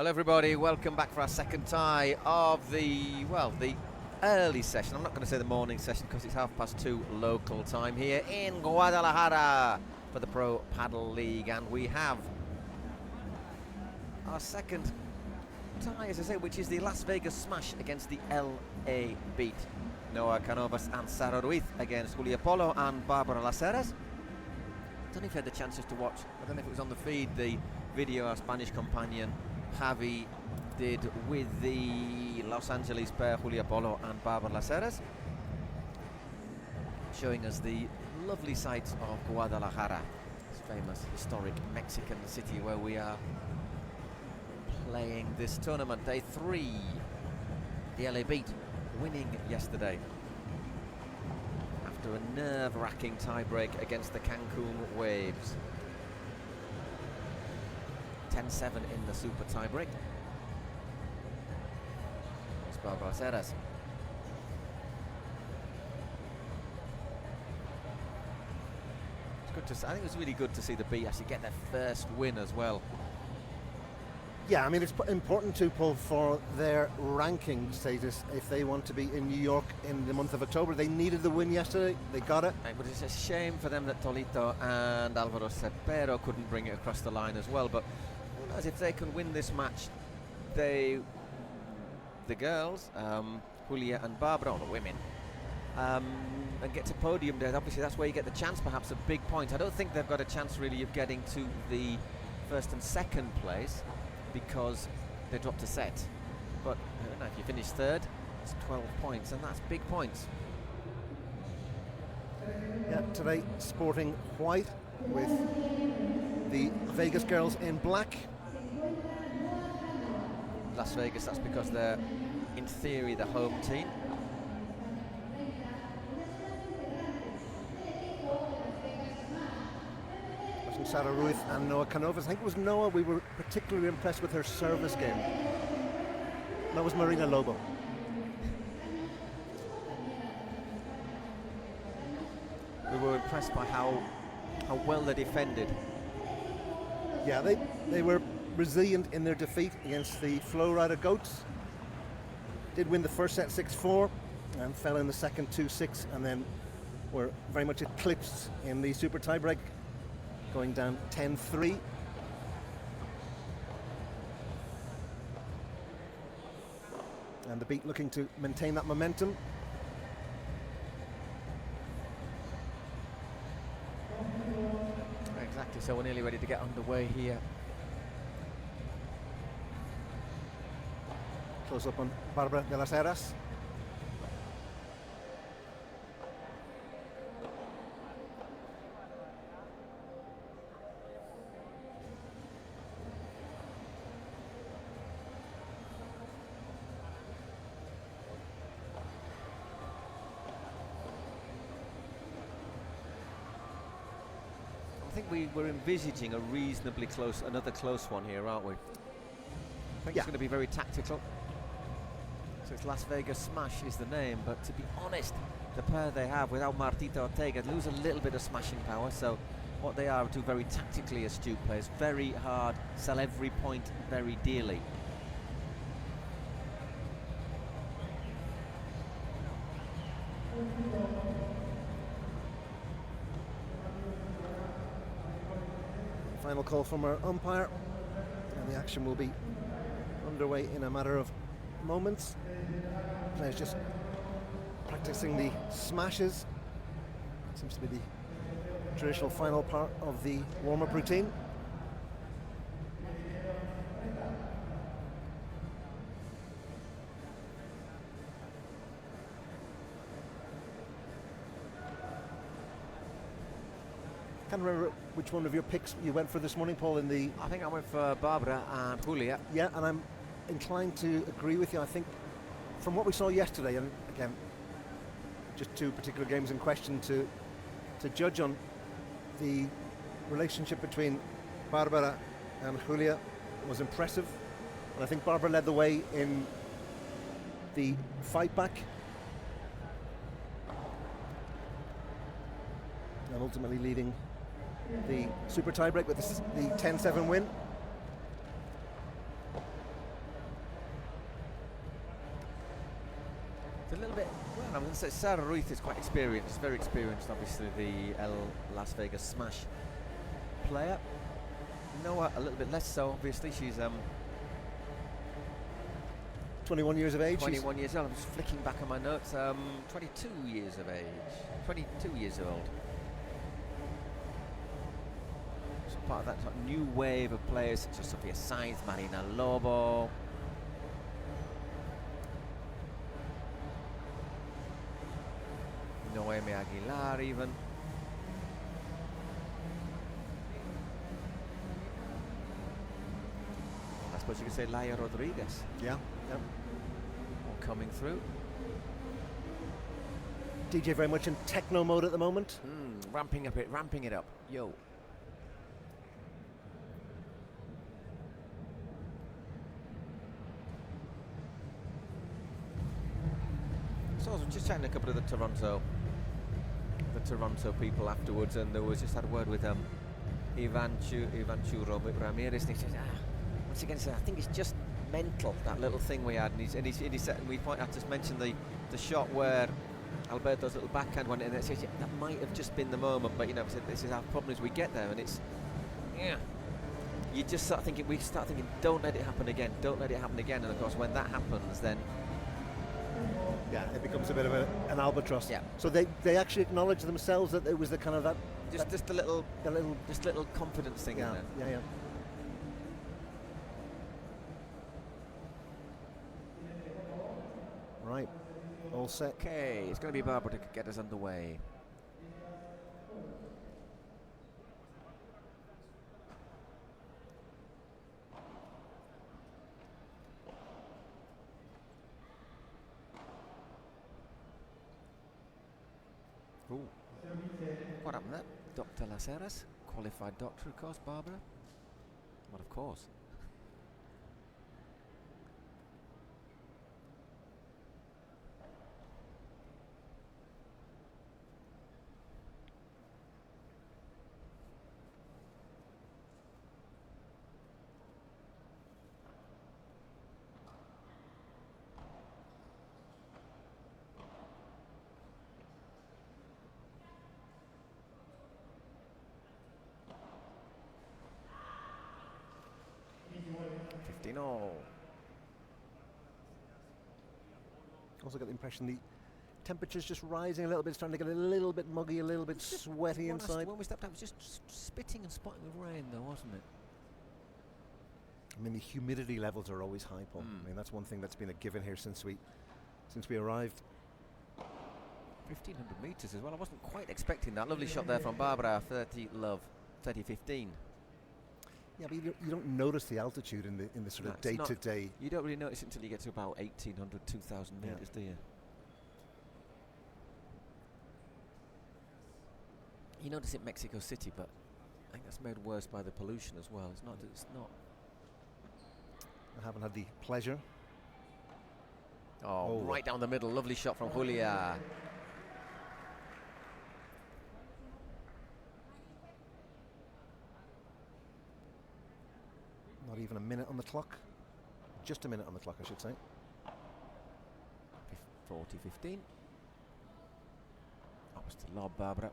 Hello everybody, welcome back for our second tie of the early session. I'm not going to say the morning session because it's 2:30 local time here in Guadalajara for the Pro Padel League, and we have our second tie, as I say, which is the Las Vegas smash against the LA beat. Noah Canovas and Sara Ruiz against Polo and Bárbara las Heras. I don't know if you had the chances to watch, I don't know if it was on the feed, the video our Spanish companion Javi did with the Los Angeles pair Polo and Bárbara las Heras, showing us the lovely sights of Guadalajara, this famous historic Mexican city where we are playing this tournament. Day 3, the LA beat winning yesterday after a nerve-wracking tie-break against the Cancun Waves. 10-7 in the super tie-break. It's Bárbara las Heras. It's good to see, I think it was really good to see the beat actually get their first win as well. Yeah, I mean, it's important to pull for their ranking status if they want to be in New York in the month of October. They needed the win yesterday, they got it. But it's a shame for them that Tolito and Alvaro Cepero couldn't bring it across the line as well, but who knows, if they can win this match, the girls, Julia and Bárbara, or the women, and get to podium days, obviously that's where you get the chance perhaps of big points. I don't think they've got a chance really of getting to the first and second place, because they dropped a set. But I don't know, if you finish third, it's 12 points, and that's big points. Yeah, today sporting white with the Vegas girls in black. Las Vegas, that's because they're, in theory, the home team. Sara Ruiz and Noah Canovas. I think it was Noah, we were particularly impressed with her service game. That was Marina Lobo. We were impressed by how well they defended. Yeah, they were resilient in their defeat against the Flow Rider Goats. Did win the first set 6-4 and fell in the second 2-6, and then were very much eclipsed in the super tiebreak, going down 10-3. And the beat looking to maintain that momentum. Exactly, so we're nearly ready to get underway here. Close up on Bárbara de las Heras. I think we were envisaging a reasonably close, another close one here, aren't we? I think it's going to be very tactical. So it's Las Vegas Smash is the name, but to be honest, the pair they have without Martita Ortega lose a little bit of smashing power, so what they are two very tactically astute players, very hard, sell every point very dearly. Final call from our umpire, and the action will be underway in a matter of moments. Players just practicing the smashes. Seems to be the traditional final part of the warm-up routine. Can't remember which one of your picks you went for this morning, Paul, in the... I think I went for Bárbara and Julia. Yeah, and I'm inclined to agree with you. I think from what we saw yesterday, and again, just two particular games in question to judge on, the relationship between Bárbara and Julia was impressive. And I think Bárbara led the way in the fight back. And ultimately leading the super tiebreak with the 10-7 win. It's a little bit, well, I'm going to say Sara Ruiz is quite experienced, very experienced, obviously, the Las Vegas Smash player. Noah, a little bit less so, obviously. She's 21 years of age. 21 years old. I'm just flicking back on my notes. 22 years of age. 22 years old. So part of that sort of new wave of players such as Sofia Sainz, Marina Lobo. Noemi Aguilar even. I suppose you could say Laia Rodriguez. Yeah, yeah. All coming through. DJ very much in techno mode at the moment. Ramping it up. Yo. So I was just chatting to a couple of the Toronto people afterwards, and there was just had a word with Ivan Churo Ramirez, and he says, once again, I think it's just mental, that little thing we had, and he said, and I just mentioned the shot where Alberto's little backhand went in, and it says, that might have just been the moment, but this is our problem as we get there, and it's, you just start thinking, don't let it happen again, and of course when that happens, then it becomes a bit of an albatross. Yeah. So they actually acknowledge themselves that it was the kind of just a little confidence thing in there. Yeah. Right, all set. Okay, it's going to be Bárbara to get us underway. Ooh. What happened there? Dr. Las Heras, qualified doctor, of course, Bárbara. Well, of course. Also got the impression the temperature's just rising a little bit. It's starting to get a little bit muggy, a little bit sweaty inside. When we stepped out, it was just spitting and spotting with rain, though, wasn't it? I mean, the humidity levels are always high, Paul. I mean, that's one thing that's been a given here since we arrived. 1,500 metres as well. I wasn't quite expecting that. Lovely shot there from Bárbara. 30-15. Yeah, but you don't notice the altitude in the sort of day-to-day. You don't really notice it until you get to about 1,800, 2,000 metres, do you? You notice it Mexico City, but I think that's made worse by the pollution as well. It's not. I haven't had the pleasure. Oh, right down the middle. Lovely shot from Julia. Not even a minute on the clock. Just a minute on the clock, I should say. 40-15. That was to lob, Bárbara.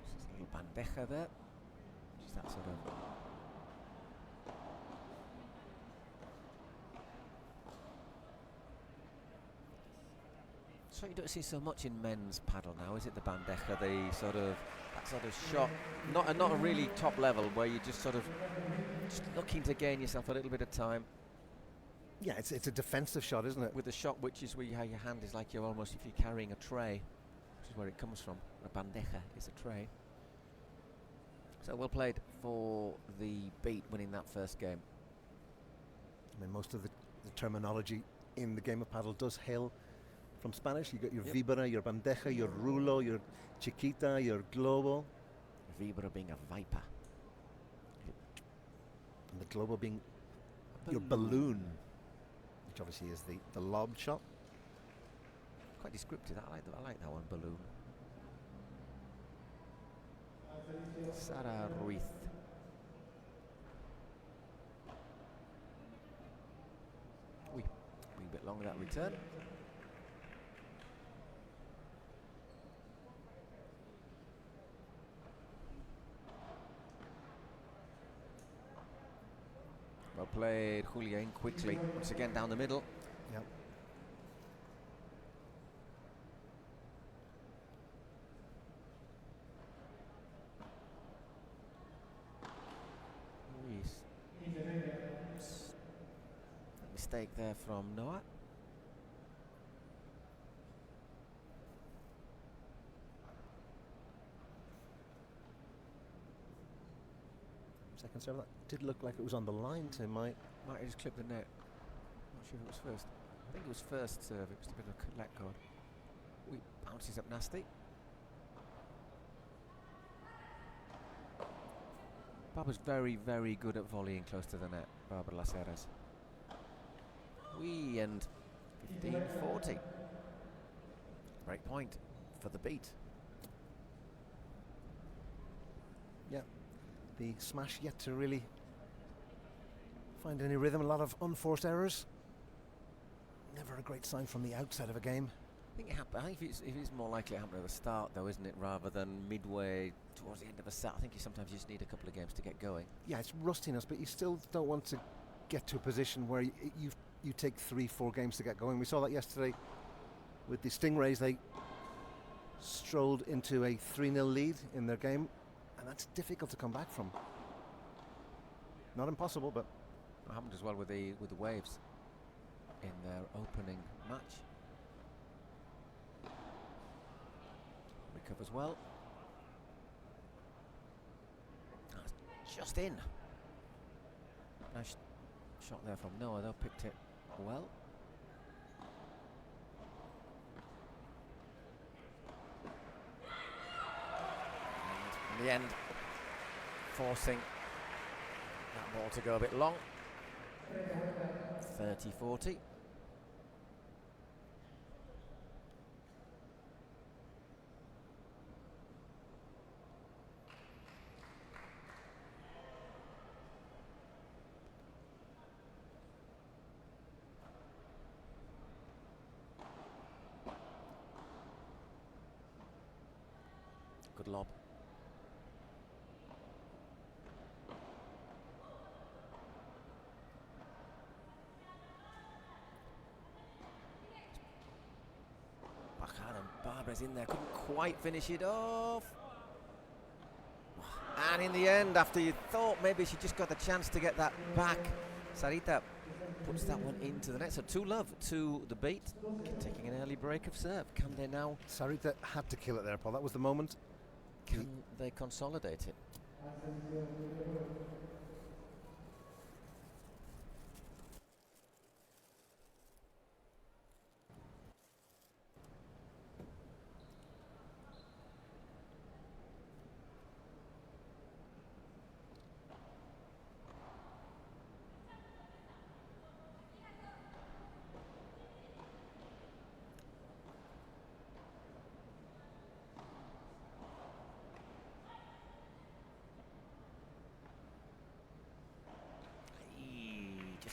Just a little bandeja there. Just that sort of... So you don't see so much in men's paddle now, is it? The bandeja, that sort of shot, not a really top level, where you're just sort of just looking to gain yourself a little bit of time. Yeah, it's a defensive shot, isn't it? With the shot, which is where you have your hand is like you're almost if you're carrying a tray, which is where it comes from. A bandeja is a tray. So well played for the beat winning that first game. I mean, most of the terminology in the game of paddle does hail from Spanish. You got your víbora, your bandeja, your rulo, your chiquita, your globo. Víbora being a viper. And the globo being your balloon, which obviously is the lob shot. Quite descriptive. I like that one, balloon. Sara Ruiz. long with that return. Well played, Julian, quickly, once again down the middle. Yep. Ruiz. Mistake there from Noah. Second serve, that did look like it was on the line to my... Might have just clipped the net. Not sure if it was first. I think it was first serve. It was a bit of a let guard. Bounces up nasty. Barbara's very, very good at volleying close to the net. Bárbara Las Heras. And 15-40. Break point for the beat. Yeah, the smash yet to really find any rhythm. A lot of unforced errors. Never a great sign from the outset of a game. I think it's more likely to happen at the start, though, isn't it, rather than midway towards the end of a set. I think sometimes you just need a couple of games to get going. Yeah, it's rustiness, but you still don't want to get to a position where you take 3-4 games to get going. We saw that yesterday with the Stingrays. They strolled into a 3-0 lead in their game, and that's difficult to come back from. Not impossible, but it happened as well with the Waves in their opening match. Recovers well. That's just in. Nice shot there from Noah, though. Picked it well. And in the end, forcing that ball to go a bit long. 30-40. Good lob. Backhand, and Barbara's in there, couldn't quite finish it off. And in the end, after you thought maybe she just got the chance to get that back, Sarita puts that one into the net. So 2-love to the beat, taking an early break of serve. Can they now? Sarita had to kill it there, Paul. That was the moment. Can they consolidate it?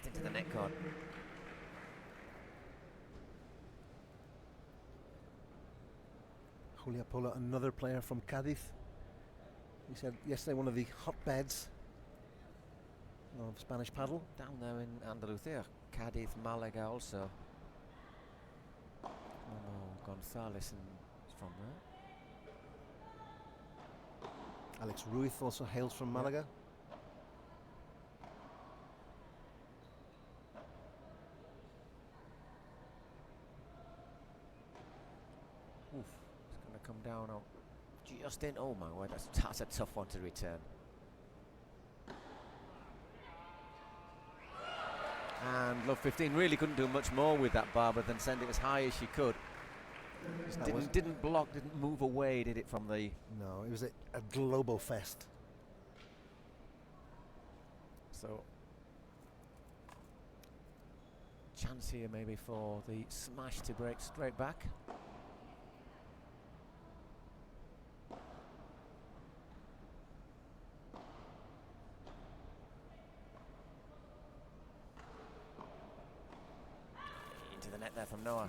Into the net guard. Julia Polo, another player from Cádiz. He said yesterday one of the hotbeds of Spanish paddle. Down there in Andalusia. Cádiz, Malaga also. Gonzalez is from there. Alex Ruiz also hails from Malaga. It's going to come down on just in. Oh my word, that's a tough one to return. And love 15 really couldn't do much more with that Barbara than send it as high as she could. Didn't block, didn't move away, did it, from the... No, it was a global fest. So, chance here maybe for the smash to break straight back. there from Noah.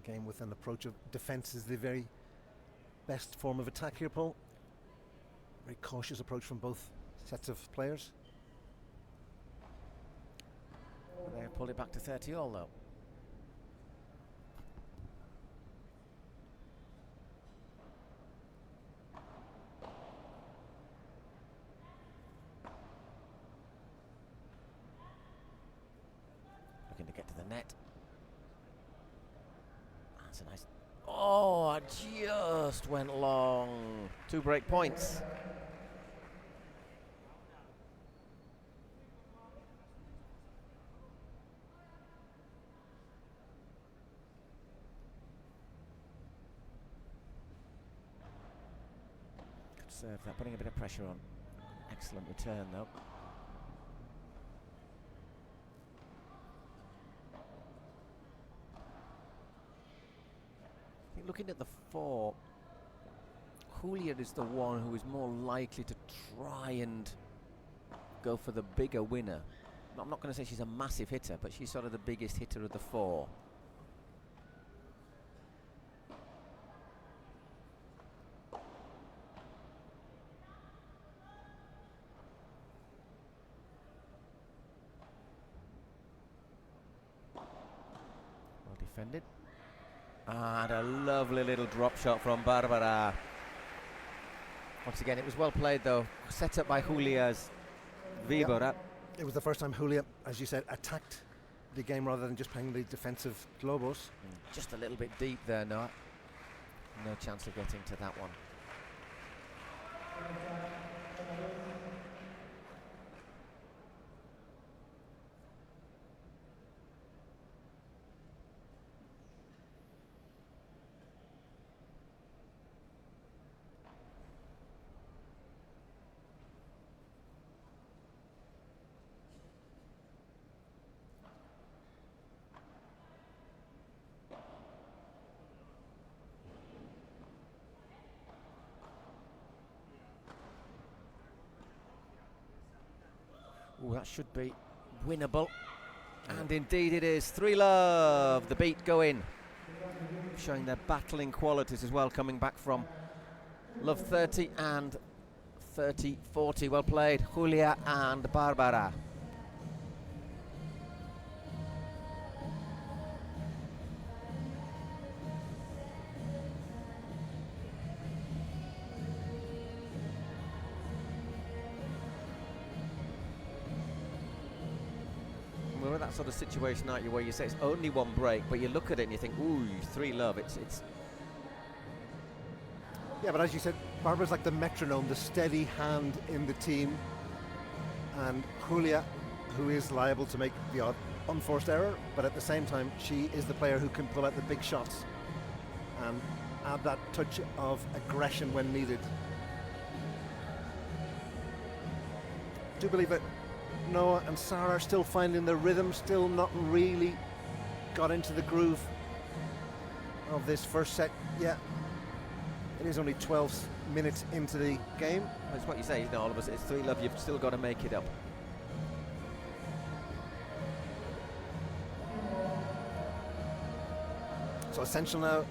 Game with an approach of defence is the very best form of attack here, Paul. Very cautious approach from both sets of players. They pulled it back to 30 all though. Looking to get to the net. That's a nice... Oh, it just went long. 2 break points. Good serve that, putting a bit of pressure on. Excellent return though. Looking at the 4, Julia is the one who is more likely to try and go for the bigger winner. I'm not going to say she's a massive hitter, but she's sort of the biggest hitter of the 4. Well defended. And a lovely little drop shot from Bárbara. Once again, it was well played though. Set up by Julia's Víbora. Yep. It was the first time Julia, as you said, attacked the game rather than just playing the defensive globos. Just a little bit deep there, Noah. No chance of getting to that one. Ooh, that should be winnable. And indeed it is. 3-love, the beat going. Showing their battling qualities as well, coming back from love 30 and 30-40. Well played, Julia and Bárbara. We're in that sort of situation, aren't you, where you say it's only 1 break, but you look at it and you think, ooh, 3-love, it's... Yeah, but as you said, Bárbara's like the metronome, the steady hand in the team, and Julia, who is liable to make the odd unforced error, but at the same time, she is the player who can pull out the big shots and add that touch of aggression when needed. I do believe that Noah and Sara are still finding the rhythm, still not really got into the groove of this first set yet. It is only 12 minutes into the game. That's what you say, you know, all of us, it's 3-love, you've still got to make it up. So essential now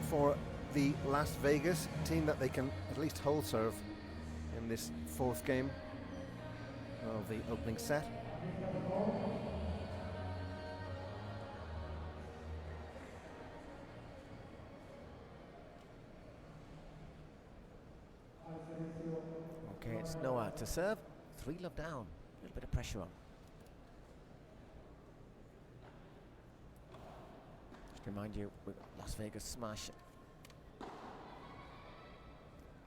for the Las Vegas team that they can at least hold serve in this 4th game of the opening set. It's Noah to serve. 3-love down. A little bit of pressure on. Just remind you, with Las Vegas smash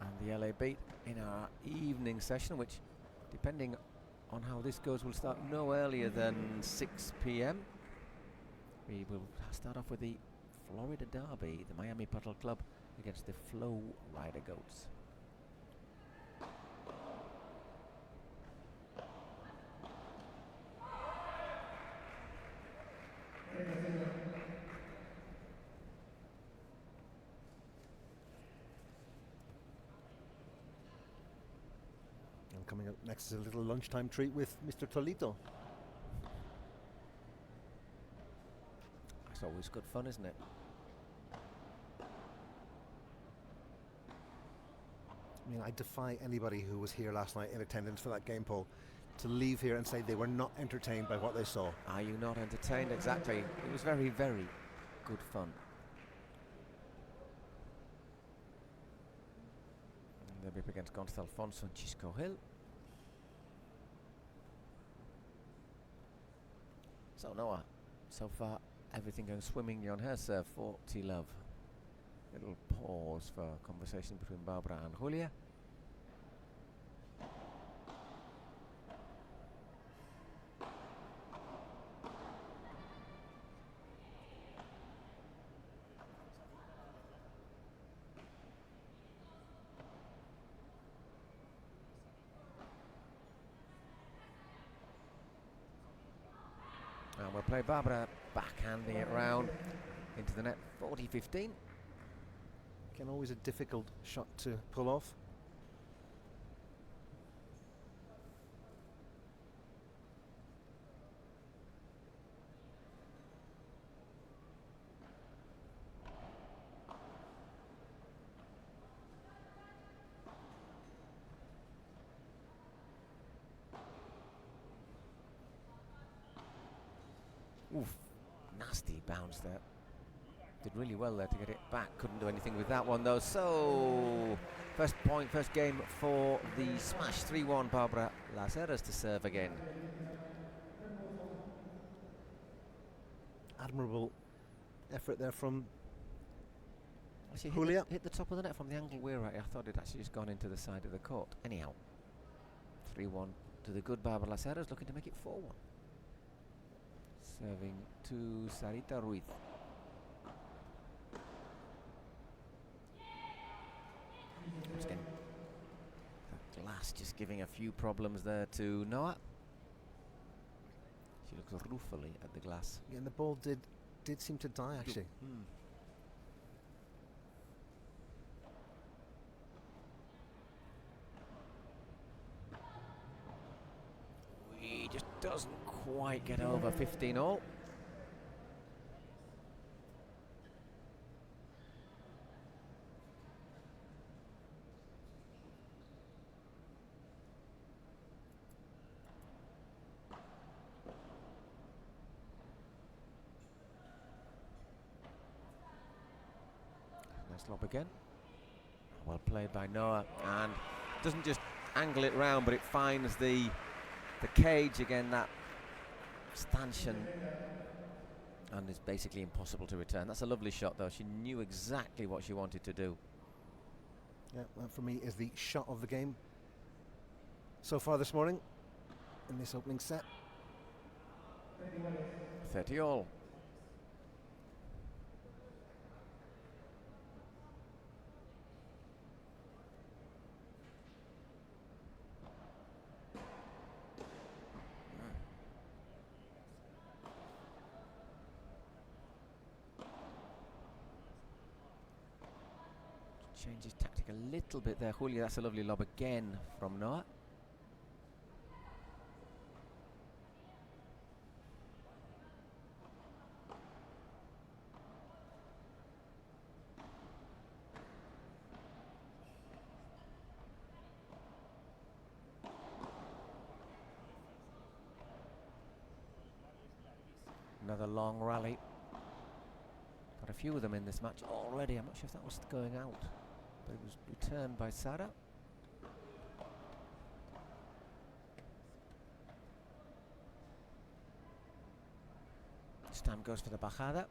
and the LA beat in our evening session, which, depending on how this goes, will start no earlier than 6 p.m. We will start off with the Florida Derby, the Miami Padel Club against the Flow Rider Goats. And coming up next is a little lunchtime treat with Mr. Tolito. It's always good fun, isn't it? I mean, I defy anybody who was here last night in attendance for that game, Paul, to leave here and say they were not entertained by what they saw. Are you not entertained? Exactly. It was very, very good fun. And they'll be up against Gonçalves and Chisco Hill. So Noah, so far everything going swimmingly on her serve, 40-love. Little pause for conversation between Bárbara and Julia. And we'll play Bárbara backhanding it round into the net, 40-15. Again, always a difficult shot to pull off. Oof, nasty bounce there. Did really well there to get it back. Couldn't do anything with that one though. So, first point, first game for the smash. 3-1 Bárbara. Las Heras to serve again. Admirable effort there from Actually Julia. hit the top of the net from the angle we're at. I thought it actually just gone into the side of the court. Anyhow, 3-1 to the good Bárbara. Las Heras looking to make it 4-1. Serving to Sarita Ruiz. Again, that glass just giving a few problems there to Noah. She looks ruefully at the glass. Yeah, and the ball did seem to die actually. He just doesn't quite get over 15-all. Nice lob again. Well played by Noah, and doesn't just angle it round, but it finds the cage again, that stanchion, and it's basically impossible to return. That's a lovely shot though. She knew exactly what she wanted to do. Yeah, that for me is the shot of the game so far this morning in this opening set. 30-all. Changes tactic a little bit there, Julia. That's a lovely lob again from Noah. Another long rally. Got a few of them in this match already. I'm not sure if that was going out, but it was returned by Sara. This time goes for the bajada.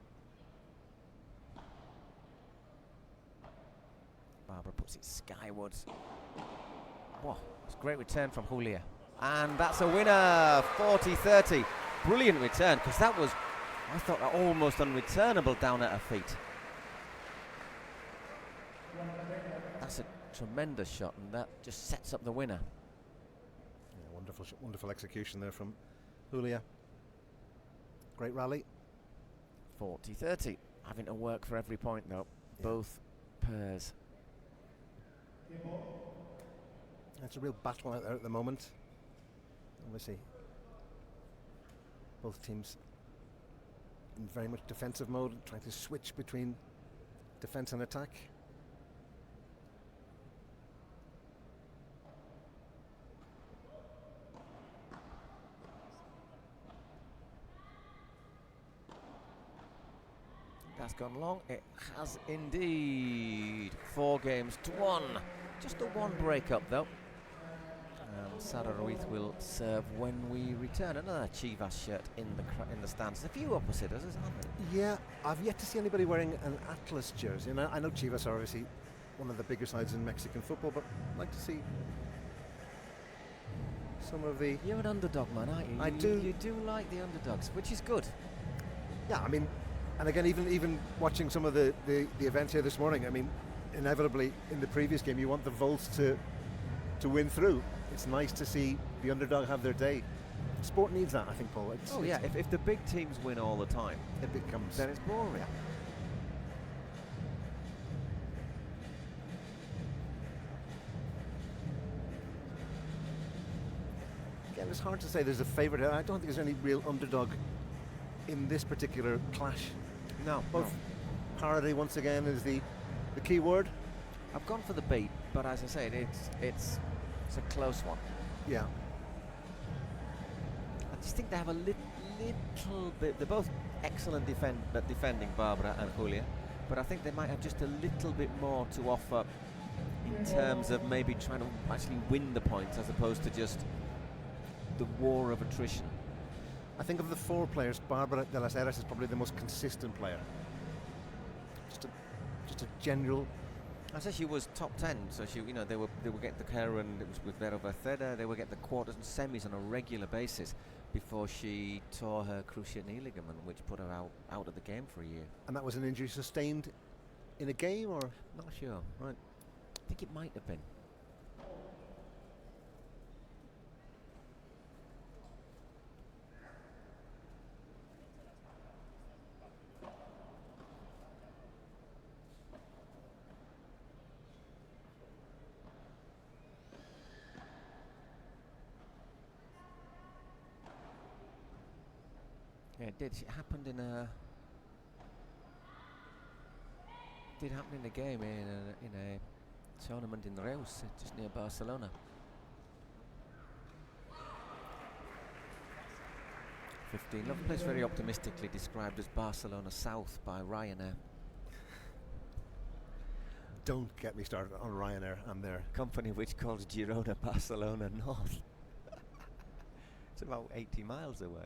Bárbara puts it skywards. Whoa, it's a great return from Julia. And that's a winner, 40-30. Brilliant return, because that was, I thought, almost unreturnable down at her feet. That's a tremendous shot, and that just sets up the winner. Yeah, wonderful execution there from Julia. Great rally. 40-30. Having to work for every point, though. Yeah. Both pairs. It's a real battle out there at the moment. Obviously, both teams in very much defensive mode, trying to switch between defense and attack. That's gone long. It has indeed. 4-1. Just a one break-up, though. And Sara Ruiz will serve when we return. Another Chivas shirt in the stands. There's a few opposite us, aren't there? Yeah, I've yet to see anybody wearing an Atlas jersey. And I know Chivas are obviously one of the bigger sides in Mexican football, but I'd like to see some of the... You're an underdog man, aren't you? I do. You do like the underdogs, which is good. Yeah, I mean, and again, even watching some of the events here this morning, I mean, inevitably in the previous game you want the Volts to win through. It's nice to see the underdog have their day. Sport needs that, I think, Paul. If the big teams win all the time, it becomes... then it's boring. Yeah. Again, it's hard to say there's a favourite. I don't think there's any real underdog in this particular clash. No. Both parity, once again, is the key word. I've gone for the beat, but as I said, it's a close one. Yeah. I just think they have a little bit. They're both excellent defending, Bárbara and Julia, but I think they might have just a little bit more to offer in terms of maybe trying to actually win the points as opposed to just the war of attrition. I think of the four players, Bárbara de las Heras is probably the most consistent player. Just a general. I said she was top 10, so they were getting the care, and it was with Vero Verceda. They were getting the quarters and semis on a regular basis before she tore her cruciate knee ligament, which put her out of the game for a year. And that was an injury sustained in a game, or not sure. Right, I think it might have been. Yeah, it did. It happened in a. It did happen in a game in a tournament in Reus, just near Barcelona. 15. Lovely place, very optimistically described as Barcelona South by Ryanair. Don't get me started on Ryanair. I'm there. Company which calls Girona Barcelona North. It's about 80 miles away.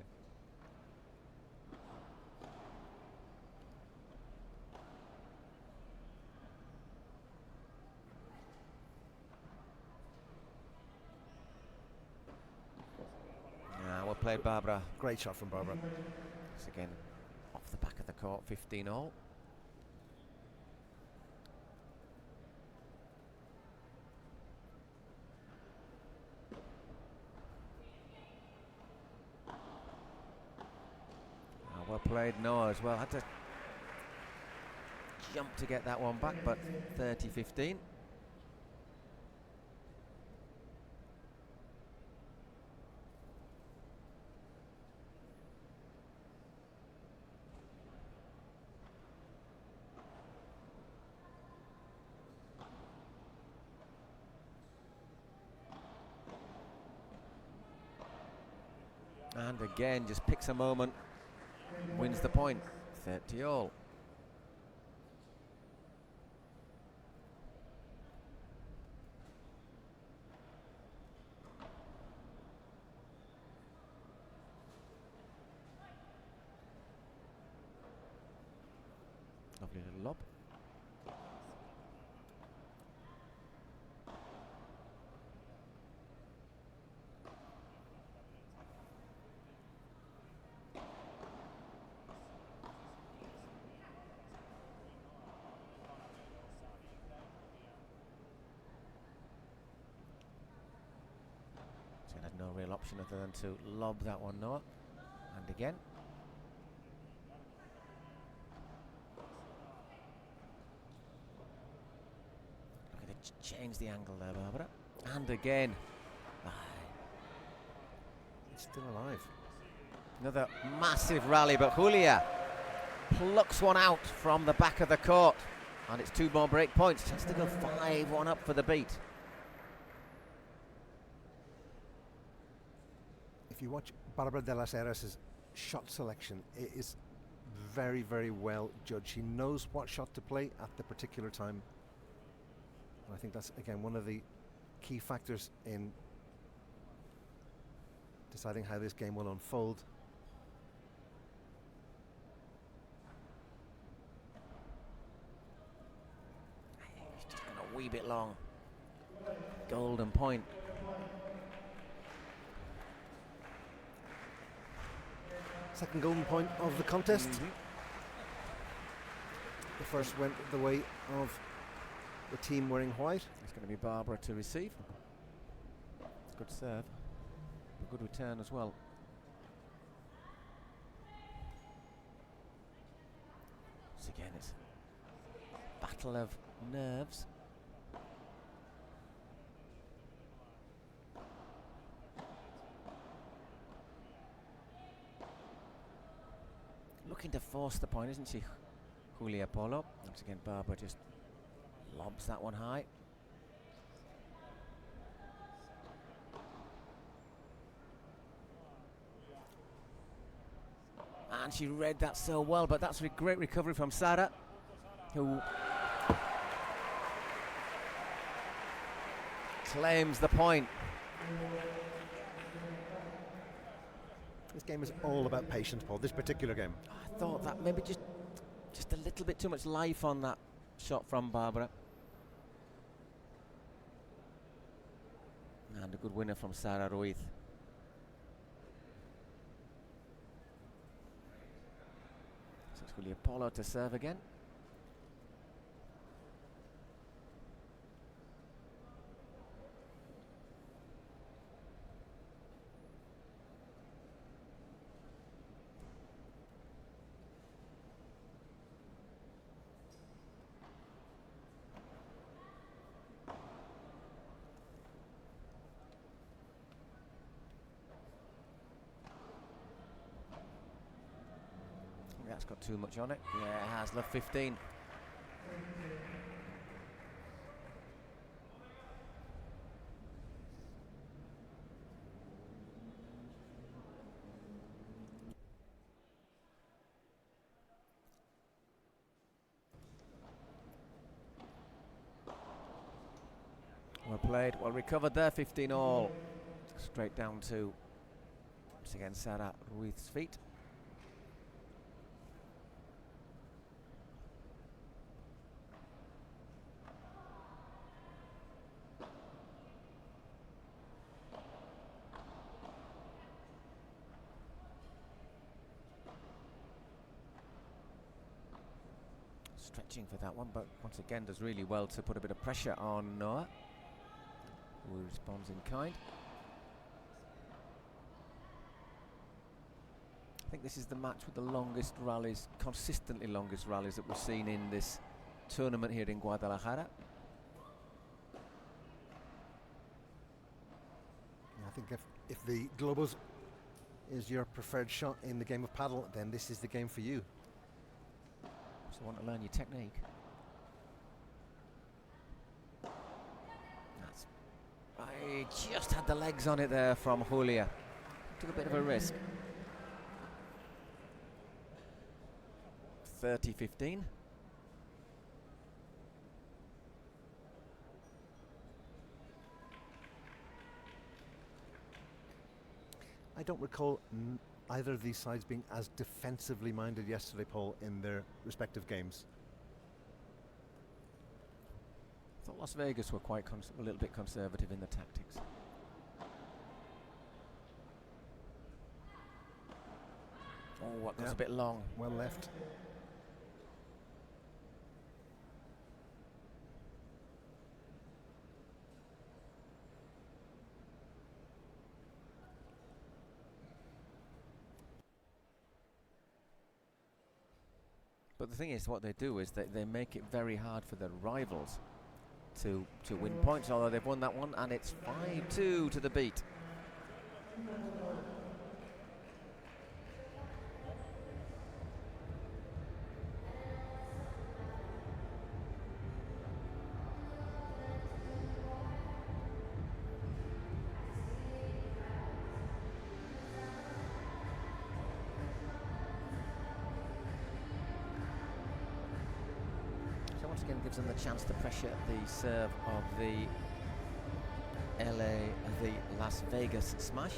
Well played, Bárbara. Great shot from Bárbara. It's again off the back of the court, 15-all. Well played, Noah as well. Had to jump to get that one back, but 30-15. And again, just picks a moment, wins the point, 30-all. Lovely little lob. So he had no real option other than to lob that one, Noah. And again. Change the angle there, Bárbara. And again. It's still alive. Another massive rally, but Julia plucks one out from the back of the court. And it's 2 more break points. Chance to go 5-1 up for the beat. If you watch Bárbara de las Heras' shot selection, it is very, very well judged. She knows what shot to play at the particular time. And I think that's, again, one of the key factors in deciding how this game will unfold. It's just gone a wee bit long. Golden point. Second golden point of the contest. The first went the way of the team wearing white. It's going to be Bárbara to receive. Good serve. A good return as well. So again, it's a battle of nerves. Looking to force the point, isn't she, Julia Polo? Once again, Bárbara just lobs that one high. And she read that so well, but that's a great recovery from Sara, who claims the point. This game is all about patience, Paul, this particular game. I thought that maybe just a little bit too much life on that shot from Bárbara. And a good winner from Sara Ruiz. So it's Julia Polo to serve again. That's got too much on it. Yeah, it has. Love 15. Well played, well recovered there, 15 all. Straight down to, once again, Sara Ruiz's feet. Stretching for that one, but once again does really well to put a bit of pressure on Noah, who responds in kind. I think this is the match with the longest rallies, consistently longest rallies that we've seen in this tournament here in Guadalajara. I think if the globals is your preferred shot in the game of paddle, then this is the game for you. So want to learn your technique. I just had the legs on it there from Julia. Took a bit of a risk. 30-15. I don't recall either of these sides being as defensively minded yesterday, Paul, in their respective games. thought Las Vegas were quite a little bit conservative in the tactics. Oh, that was a bit long. Well left. But the thing is, what they do is they make it very hard for their rivals to win points, although they've won that one, and it's 5-2 to the beat. Once again gives them the chance to pressure the serve of the Las Vegas smash.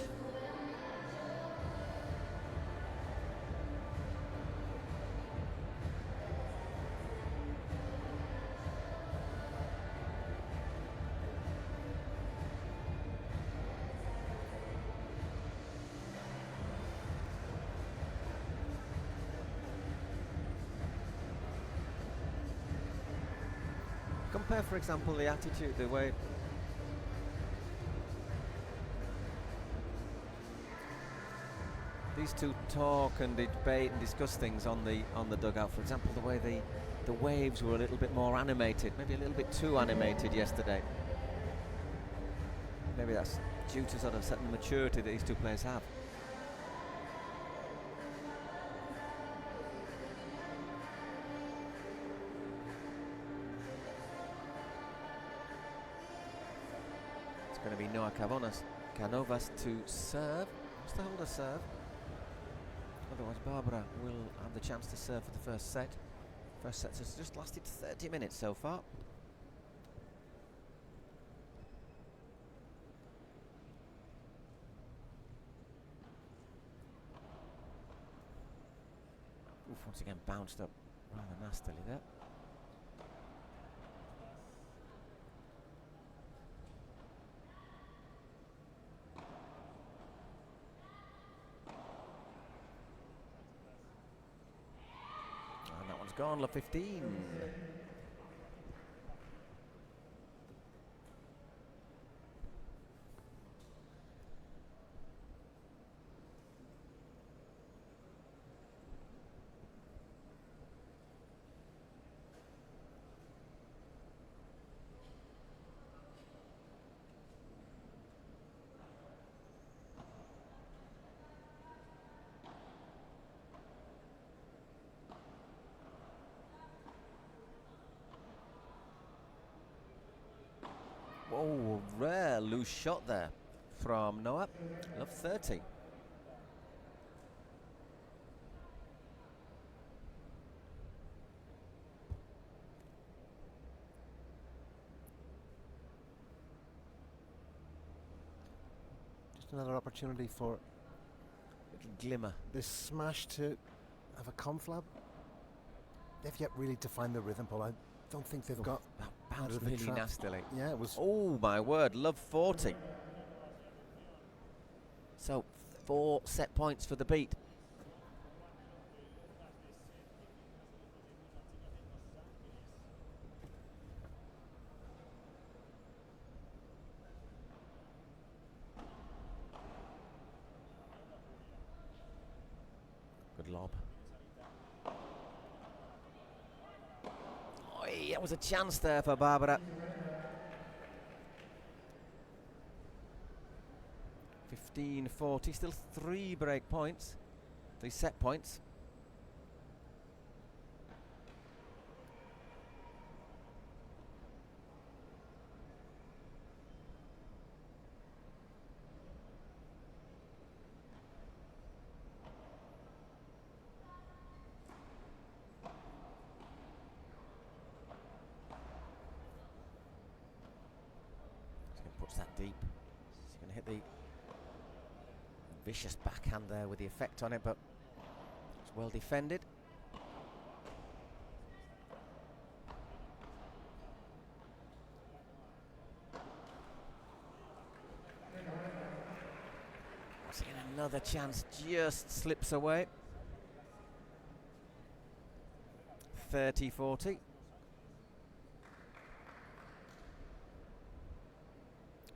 Compare, for example, the attitude, the way these two talk and debate and discuss things on the dugout. For example, the way the waves were a little bit more animated, maybe a little bit too animated yesterday. Maybe that's due to sort of certain maturity that these two players have. Going to be Noah Canovas to serve. What's the holder serve? Otherwise, Bárbara will have the chance to serve for the first set. First set has just lasted 30 minutes so far. Oof, once again bounced up rather nastily there. Gone, love 15. Oh, rare loose shot there from Noah. Love 30. Just another opportunity for Little glimmer. this smash to have a conflab. They've yet really to find the rhythm, Paul. I don't think they've got that bounced really nastily. Yeah, it was. Oh my word, love 40. So 4 set points for the beat. Good lob. That was a chance there for Bárbara. 15-40, still 3 break points, 3 set points. Puts that deep. He's going to hit the vicious backhand there with the effect on it, but it's well defended. the chance just slips away. 30-40.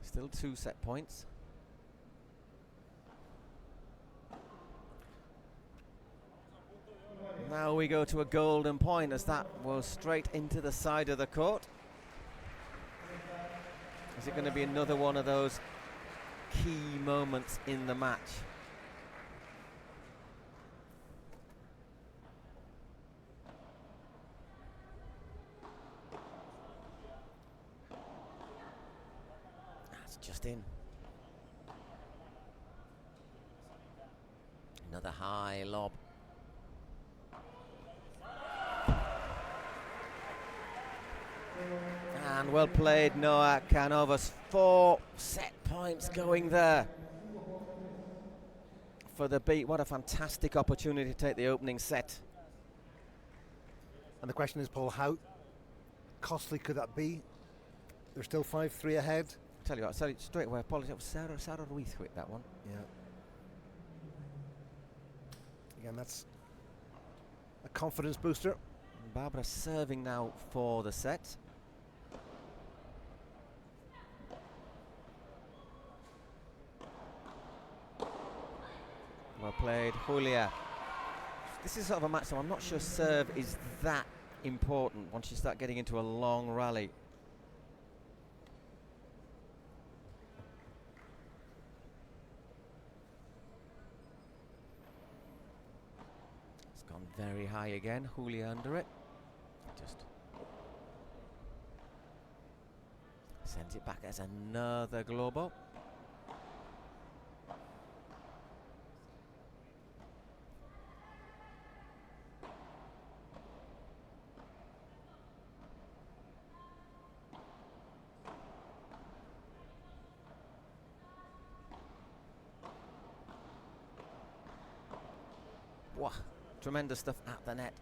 Still 2 set points. Now we go to a golden point, as that was straight into the side of the court. Is it going to be another one of those key moments in the match? That's just in. Another high lob. And well played, Noah. Canovas, 4 set points going there for the beat. What a fantastic opportunity to take the opening set. And the question is, Paul, how costly could that be? They're still 5-3 ahead. Tell you what, I'll tell you straight away, apologies, it was Sara Ruiz with that one. Yeah. Again, that's a confidence booster. Bárbara serving now for the set. Well played, Julia. This is sort of a match, so I'm not sure serve is that important once you start getting into a long rally. It's gone very high again, Julia under it. Just sends it back as another globo. Wow, tremendous stuff at the net.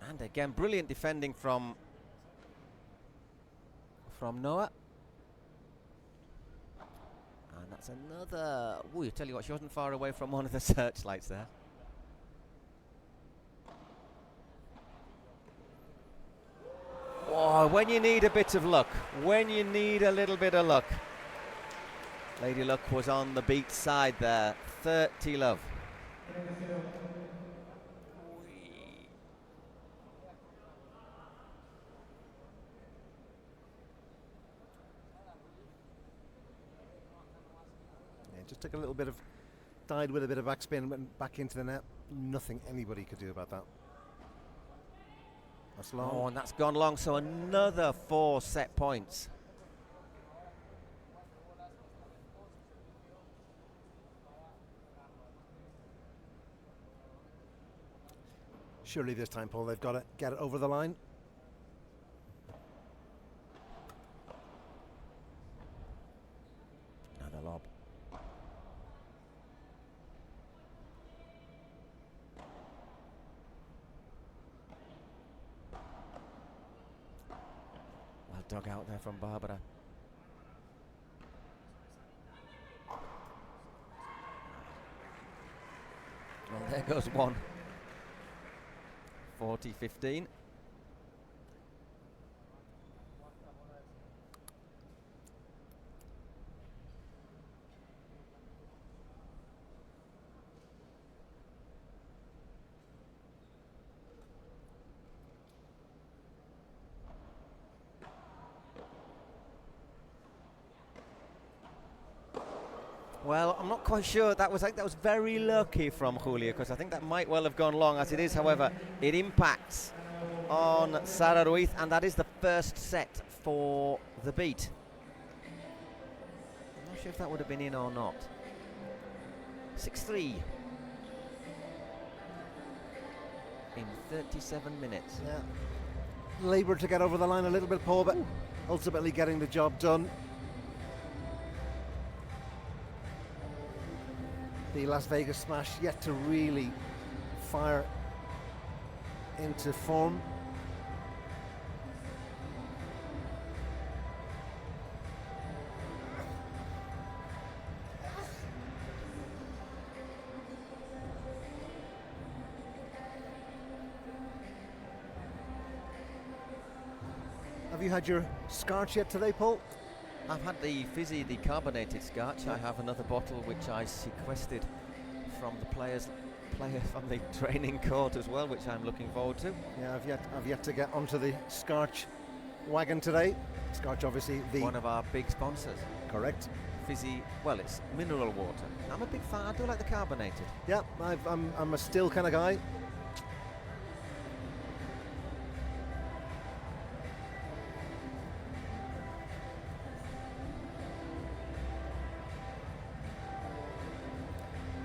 And again, brilliant defending from Noah. And that's another... Ooh, I tell you what, she wasn't far away from one of the searchlights there. Oh, when you need a bit of luck, when you need a little bit of luck. Lady Luck was on the beat side there. 30 love. Yeah, just took a little bit of, died with a bit of backspin, went back into the net. Nothing anybody could do about that. That's long. Oh, and that's gone long, so another 4 set points. Surely this time, Paul, they've got to get it over the line. Another lob. Well dug out there from Bárbara. Well, there goes one. 40-15. Well, I'm not quite sure. That was very lucky from Julia, because I think that might well have gone long. As it is, however, it impacts on Sara Ruiz, and that is the first set for the beat. I'm not sure if that would have been in or not. 6-3 in 37 minutes. Yeah. Labour to get over the line a little bit, Paul, but ultimately getting the job done. The Las Vegas smash yet to really fire into form. Have you had your scotch yet today, Paul? I've had the fizzy, the carbonated scotch. I have another bottle which I sequestered from the player from the training court as well, which I'm looking forward to. Yeah, I've yet to get onto the scotch wagon today. Scotch, obviously, One of our big sponsors. Correct. Fizzy, well, it's mineral water. I'm a big fan. I do like the carbonated. Yeah, I'm a still kind of guy.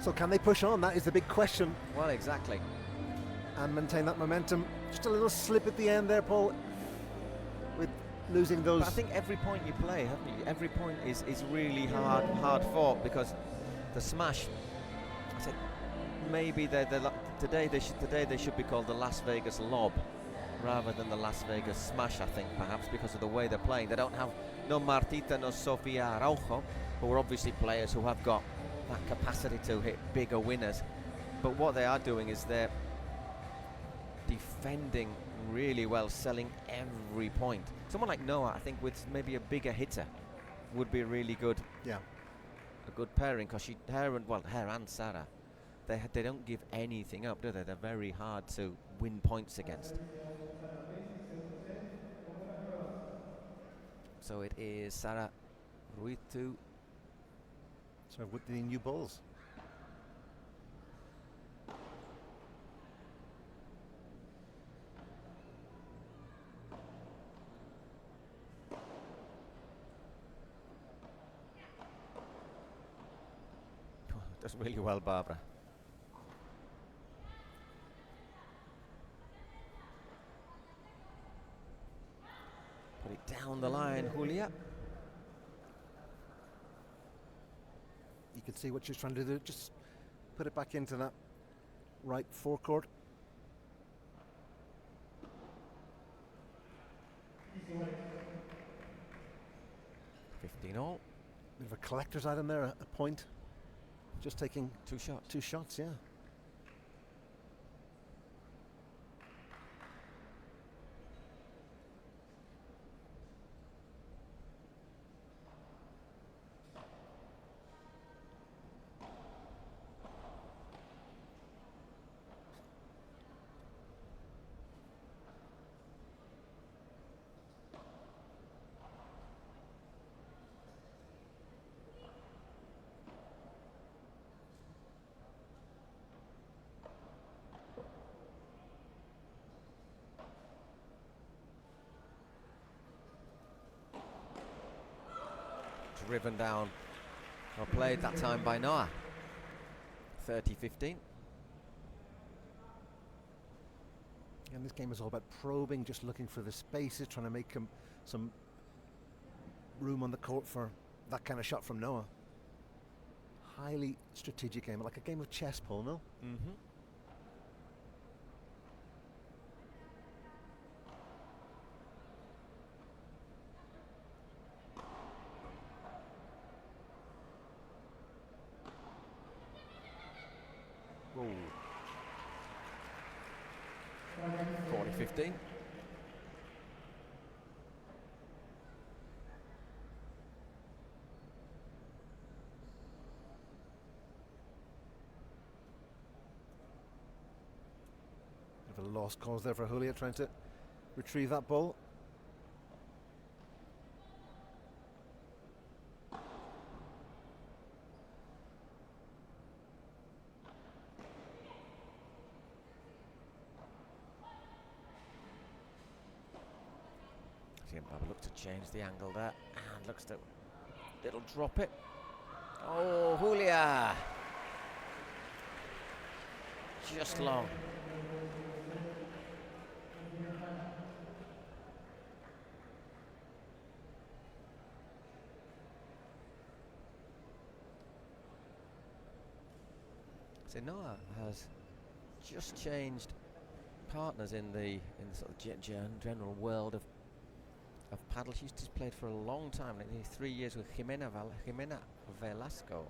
So can they push on? That is the big question. Well, exactly. And maintain that momentum. Just a little slip at the end there, Paul, with losing those. But I think every point you play, haven't you? Every point is really hard fought, because the smash. I said maybe today they should be called the Las Vegas lob rather than the Las Vegas smash. I think perhaps because of the way they're playing. They don't have no Martita, no Sofia Araujo, who are obviously players who have got that capacity to hit bigger winners. But what they are doing is they're defending really well, selling every point. Someone like Noah, I think, with maybe a bigger hitter, would be really good. Yeah, a good pairing, because Her and Sara, they don't give anything up, do they? They're very hard to win points against. So it is Sara, Ruiz to. So with the new balls. Does really well, Bárbara. Put it down the line, Julia. You can see what she's trying to do. Just put it back into that right forecourt. 15 all. Bit of a collector's item there, a point. Just taking two shots, yeah. Driven down, or played that time by Noah. 30-15. And this game is all about probing, just looking for the spaces, trying to make some room on the court for that kind of shot from Noah. Highly strategic game, like a game of chess, Paul, no? Mm-hmm. Whoa. 40-15. Bit of a lost cause there for Julia, trying to retrieve that ball. Bárbara looks to change the angle there, and looks to it'll drop it. Oh, Julia! Just long. So Noah has just changed partners in the sort of general world of paddle. She's just played for a long time, like 3 years with Jimena Velasco.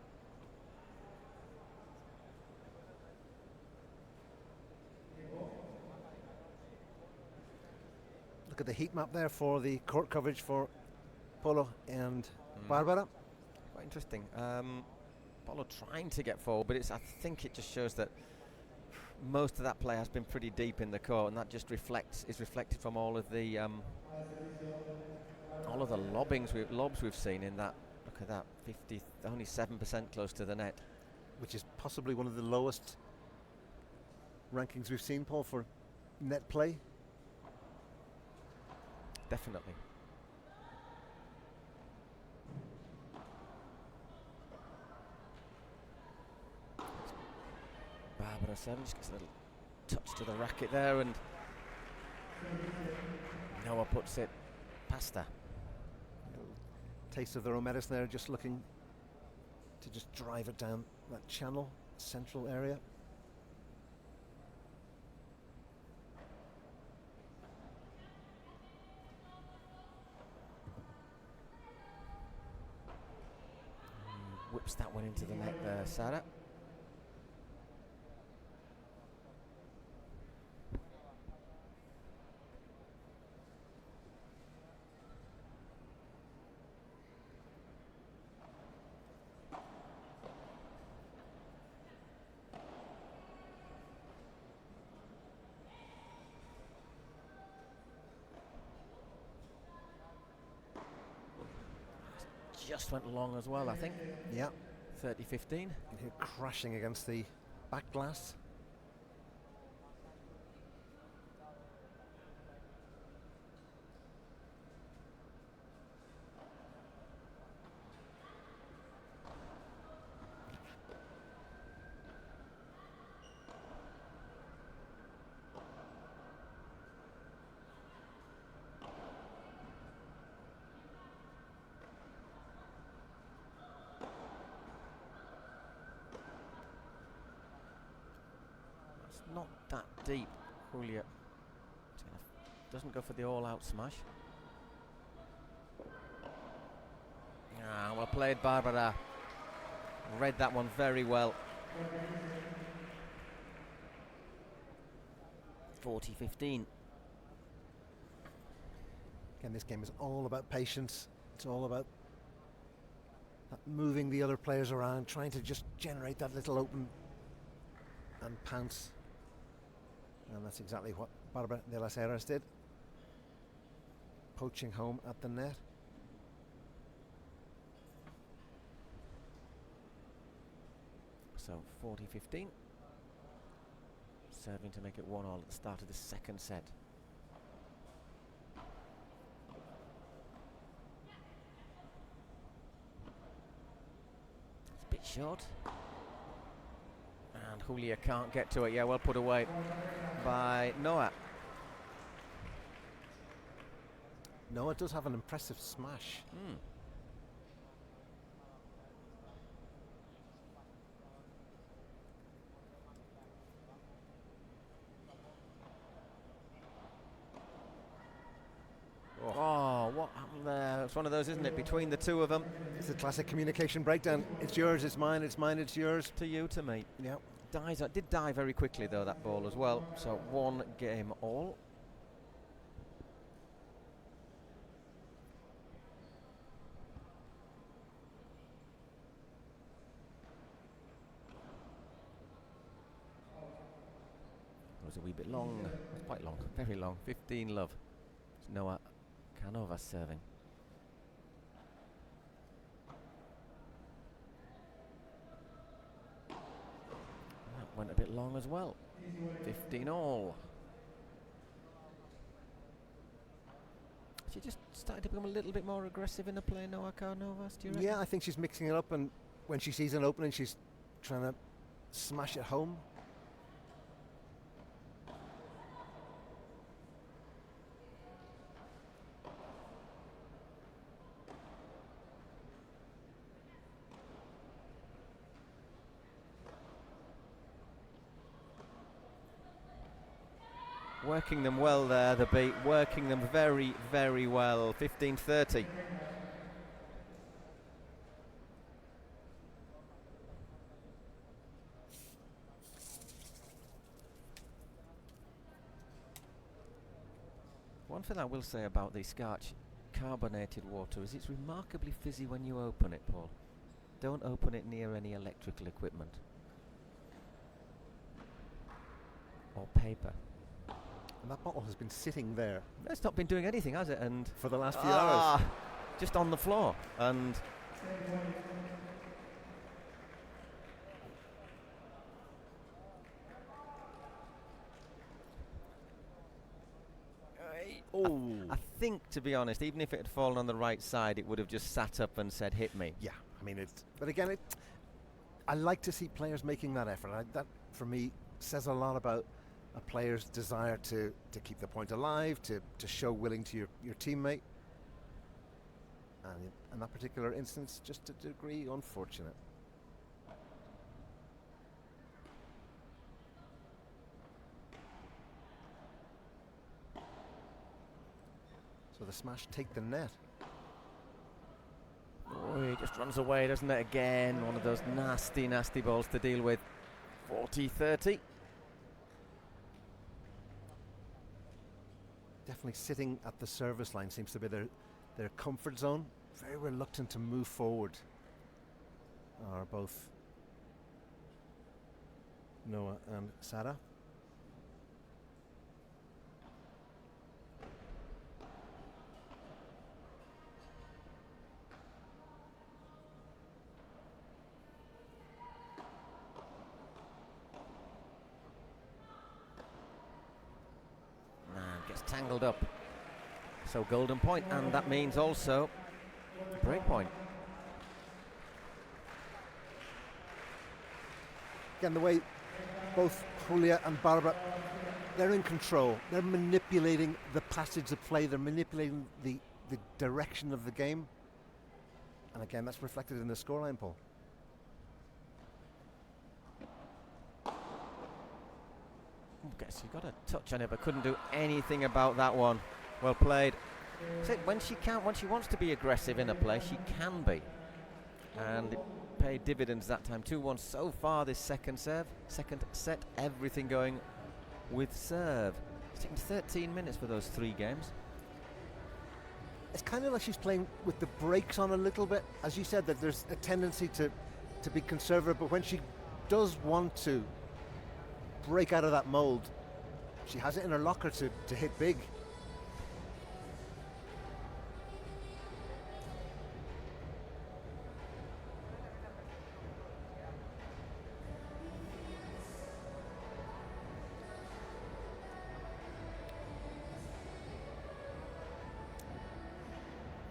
Look at the heat map there for the court coverage for Polo and Bárbara. Quite interesting. Polo trying to get forward, but I think it just shows that most of that play has been pretty deep in the court, and that just is reflected from all of the lobs we've seen in that. Look at that, only 7% close to the net, which is possibly one of the lowest rankings we've seen, Paul, for net play. Definitely. Bárbara serving, just gets a little touch to the racket there, and Noah puts it past her. Taste of their own medicine there, just looking to just drive it down that channel, central area. Whips that one into the net there, Sara. Just went long as well, I think. Yeah. 30-15. And here crashing against the back glass. Not that deep. Julia doesn't go for the all-out smash. Well played, Bárbara. Read that one very well. 40-15. Again, this game is all about patience. It's all about moving the other players around, trying to just generate that little open and pounce. And that's exactly what Bárbara de las Heras did. Poaching home at the net. So 40-15. Serving to make it 1-1 at the start of the second set. It's a bit short. And Julia can't get to it. Yeah, well put away by Noah. Noah does have an impressive smash. Oh, what happened there? It's one of those, isn't it? Between the two of them. It's a classic communication breakdown. It's yours, it's mine, it's yours. To you, to me. Yeah. Did die very quickly, though, that ball as well. So 1 game all. It was a wee bit long. It was quite long, very long. 15 love. It's Noah Cánovas serving. That went a bit long as well. 15 all. She just started to become a little bit more aggressive in the play, Noah Cánovas, do you reckon? Yeah, I think she's mixing it up, and when she sees an opening, she's trying to smash it home. Working them well there, the beat, working them very, very well. 15-30. One thing I will say about the Scotch carbonated water is it's remarkably fizzy when you open it, Paul. Don't open it near any electrical equipment. Or paper. And that bottle has been sitting there. It's not been doing anything, has it? And for the last few hours. Just on the floor. And I think, to be honest, even if it had fallen on the right side, it would have just sat up and said, hit me. Yeah, I mean, but again, I like to see players making that effort. That, for me, says a lot about a player's desire to keep the point alive, to show willing to your teammate. And in that particular instance, just a degree unfortunate. So the smash take the net. Oh, he just runs away, doesn't it? Again, one of those nasty, nasty balls to deal with. 40-30. Definitely sitting at the service line seems to be their comfort zone. Very reluctant to move forward. Are both Noah and Sara. Gets tangled up. So golden point, and that means also break point. Again, the way both Julia and Bárbara, they're in control. They're manipulating the passage of play. They're manipulating the direction of the game. And again, that's reflected in the scoreline, Paul. Guess you got a touch on it, but couldn't do anything about that one. Well played. So when she wants to be aggressive in a play, she can be, and it paid dividends that time. 2-1 so far this second set. Everything going with serve. It's taken 13 minutes for those 3 games. It's kind of like she's playing with the brakes on a little bit. As you said, that there's a tendency to be conservative, but when she does want to break out of that mold, she has it in her locker to hit big.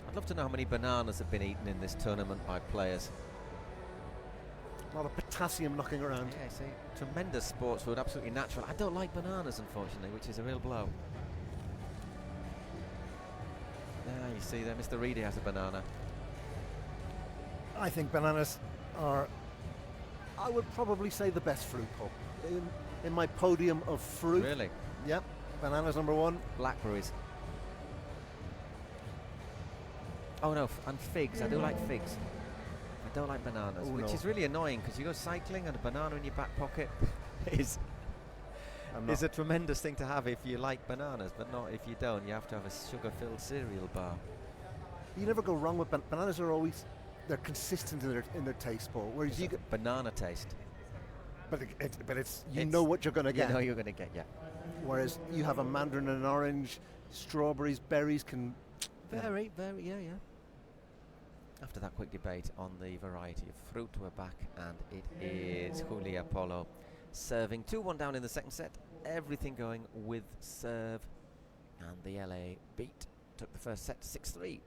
I'd love to know how many bananas have been eaten in this tournament by players. A lot of potassium knocking around. Yeah, see, tremendous sports food, absolutely natural. I don't like bananas, unfortunately, which is a real blow. You see there, Mr. Reedy has a banana. I think bananas are, I would probably say, the best fruit, Paul. In my podium of fruit. Really? Yep, bananas number 1. Blackberries. Oh no, and figs. I do like figs. I don't like bananas, which is really annoying because you go cycling and a banana in your back pocket is a tremendous thing to have if you like bananas, but not if you don't. You have to have a sugar-filled cereal bar. You never go wrong with bananas. Are always, they're consistent in their taste, Paul. Whereas you get banana taste, but it's you know what you're going to get. You know you're going to get, yeah. Whereas you have a mandarin and an orange, strawberries, berries can very, yeah. After that quick debate on the variety of fruit, we're back, and it is Julia Polo serving. 2-1 down in the second set. Everything going with serve, and the LA beat took the first set 6-3.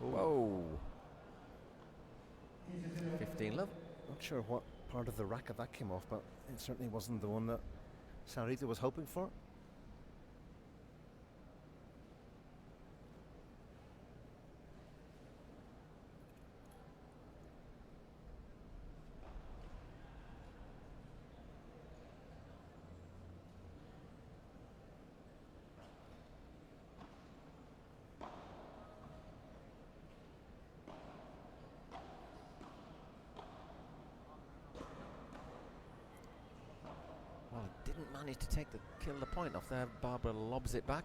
Whoa. 15 love. Not sure what part of the racket that came off, but it certainly wasn't the one that Sarita was hoping for. managed to kill the point off there. Bárbara lobs it back.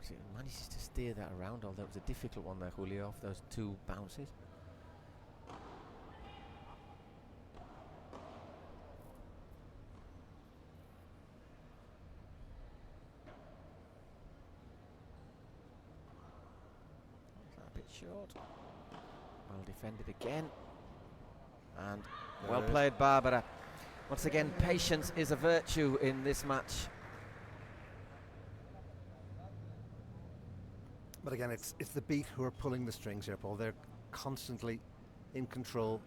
She manages to steer that around, although it was a difficult one there, Julio, off those 2 bounces. A bit short. Well defended again. And well played, Bárbara. Once again, patience is a virtue in this match. But again, it's the beat who are pulling the strings here, Paul. They're constantly in control,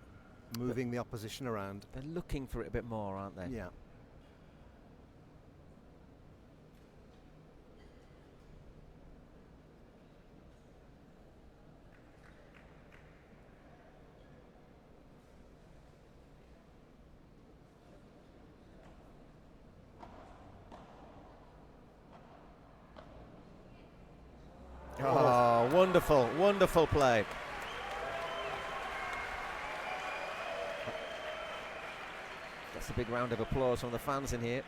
moving the opposition around. They're looking for it a bit more, aren't they? Yeah. Oh, wonderful, wonderful play. That's a big round of applause from the fans in here.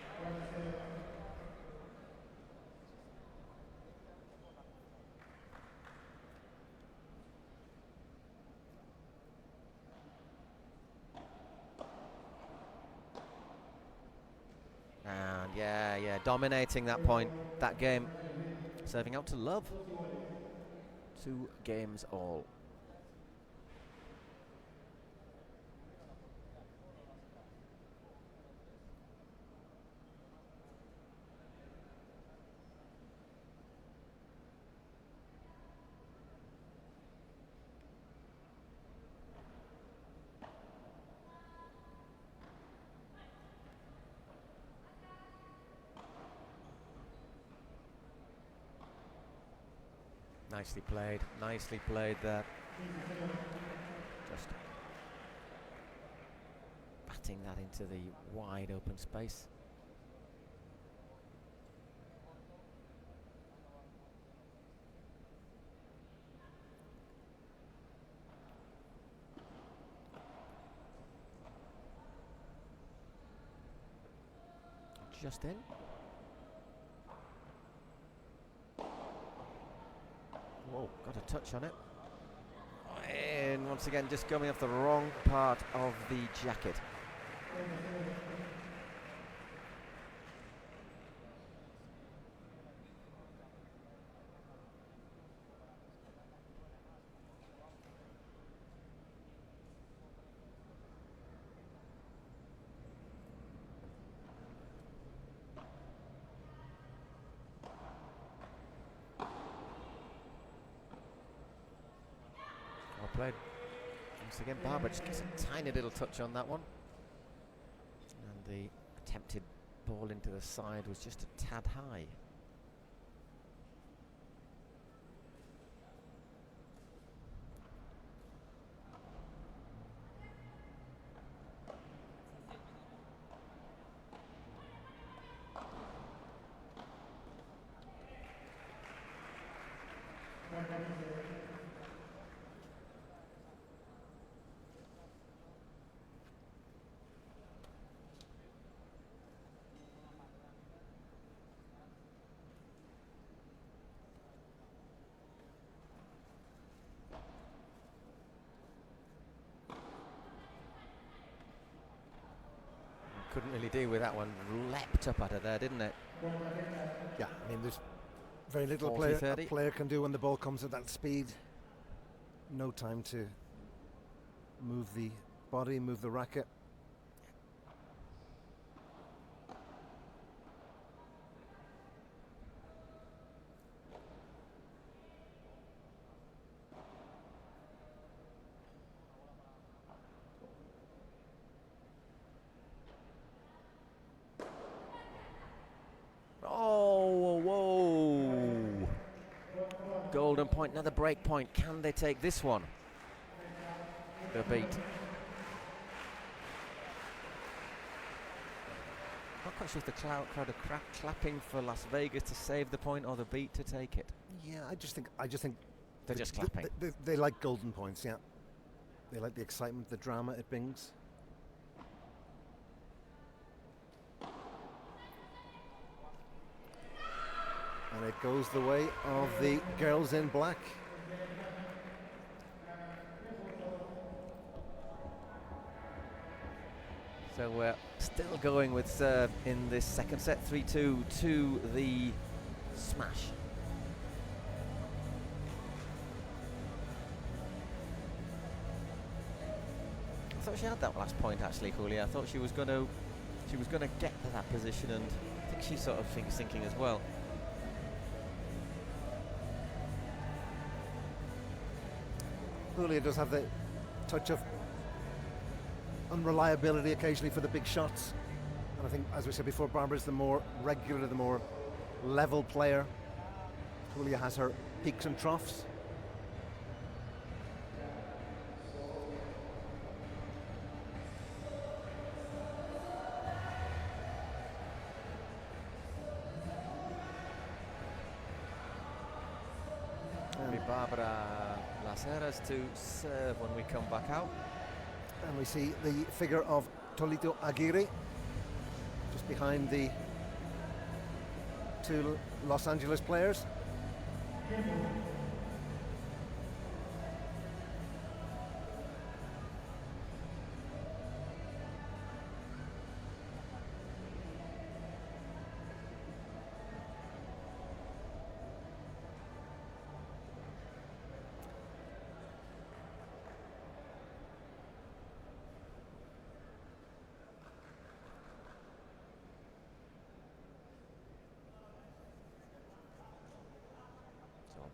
And yeah, dominating that point, that game. Serving out to love. 2 games all. Nicely played there. Just batting that into the wide open space. Just in. Whoa, got a touch on it. And once again, just coming off the wrong part of the jacket. Played. Once again, Bárbara just gets a tiny little touch on that one. And the attempted ball into the side was just a tad high. Couldn't really deal with that one. Leapt up at her there, didn't it? Yeah, I mean, there's very little a player can do when the ball comes at that speed. No time to move the body, move the racket. Golden point, another break point. Can they take this one? The beat. Not quite sure if the crowd are clapping for Las Vegas to save the point or the beat to take it. Yeah, I just think they're just clapping. They like golden points, yeah. They like the excitement, the drama it brings. And it goes the way of the girls in black. So we're still going with serve in this second set, 3-2 to the smash. I thought she had that last point actually, Julia. I thought she was going to get to that position, and I think she sort of thinking as well. Julia does have the touch of unreliability occasionally for the big shots, and I think, as we said before, Barbara's the more regular, the more level player. Julia has her peaks and troughs. Bárbara Heras to serve when we come back out. And we see the figure of Tolito Aguirre just behind the two Los Angeles players.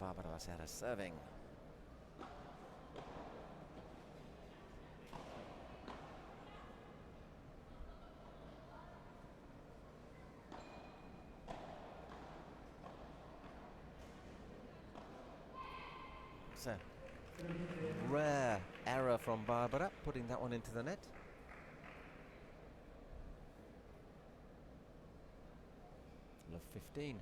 Bárbara Heras serving. It's a rare error from Bárbara, putting that one into the net. Love 15.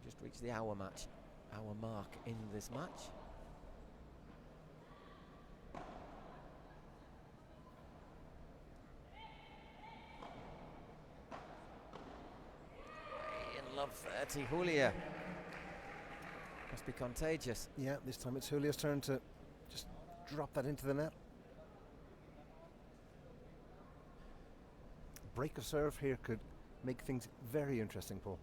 Just reached the hour mark in this match. In love 30, Julia. Must be contagious. Yeah, this time it's Julia's turn to just drop that into the net. Break of serve here could make things very interesting, Paul.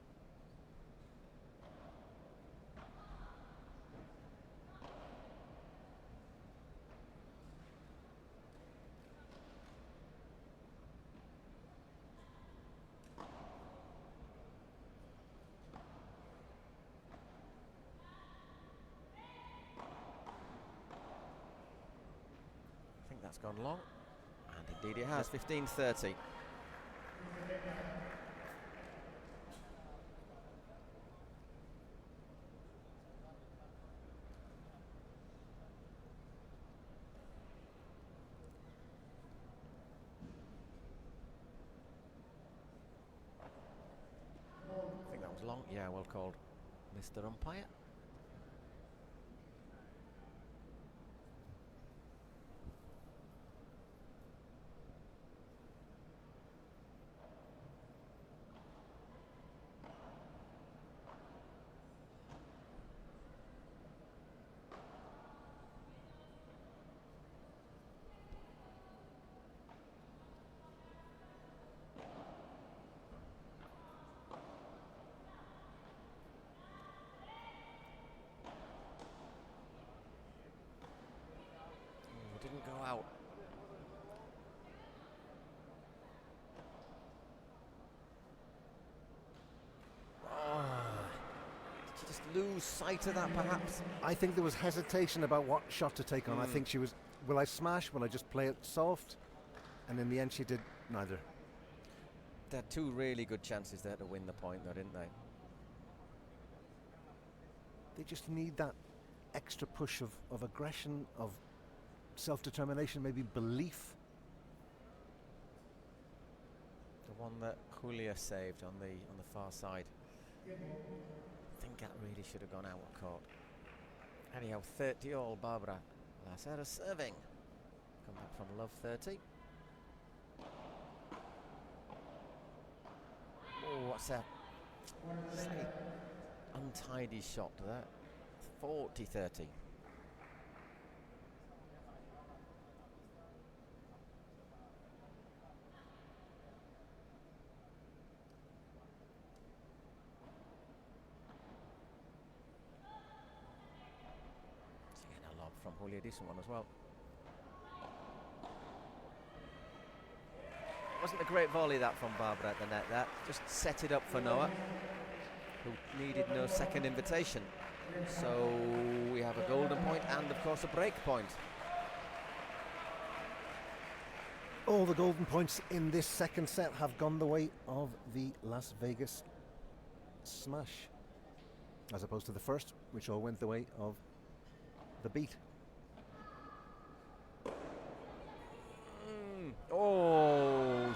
That's gone long, and indeed it has. 15-30. I think that was long. Yeah, well called, Mr. Umpire. Didn't go out. Oh, did she just lose sight of that, perhaps? I think there was hesitation about what shot to take on. I think she was, will I smash? Will I just play it soft? And in the end, she did neither. They had two really good chances there to win the point, though, didn't they? They just need that extra push of aggression, of self-determination, maybe belief. The one that Julia saved on the far side. I think that really should have gone out of court. Anyhow, 30 all, Bárbara. Sara serving. Come back from love 30. Oh, what's that? Slightly untidy shot there. 40-30. From Julia, decent one as well. Wasn't a great volley that from Bárbara at the net. That just set it up for Noah, who needed no second invitation. So we have a golden point and of course a break point. All the golden points in this second set have gone the way of the Las Vegas smash, as opposed to the first, which all went the way of the beat. Oh,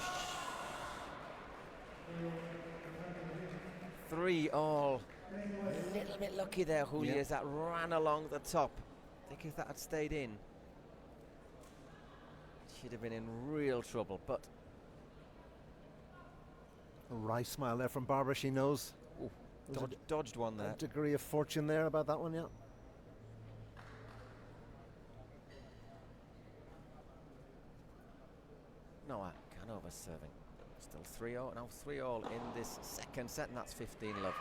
3 all. A little bit lucky there, Julia, as that ran along the top. I think if that had stayed in, she'd have been in real trouble. But a wry smile there from Bárbara. She knows. Dodged one there. A degree of fortune there about that one, yeah. Noah Cánovas serving. Still 3-0. Now 3-all in this second set, and that's 15 love.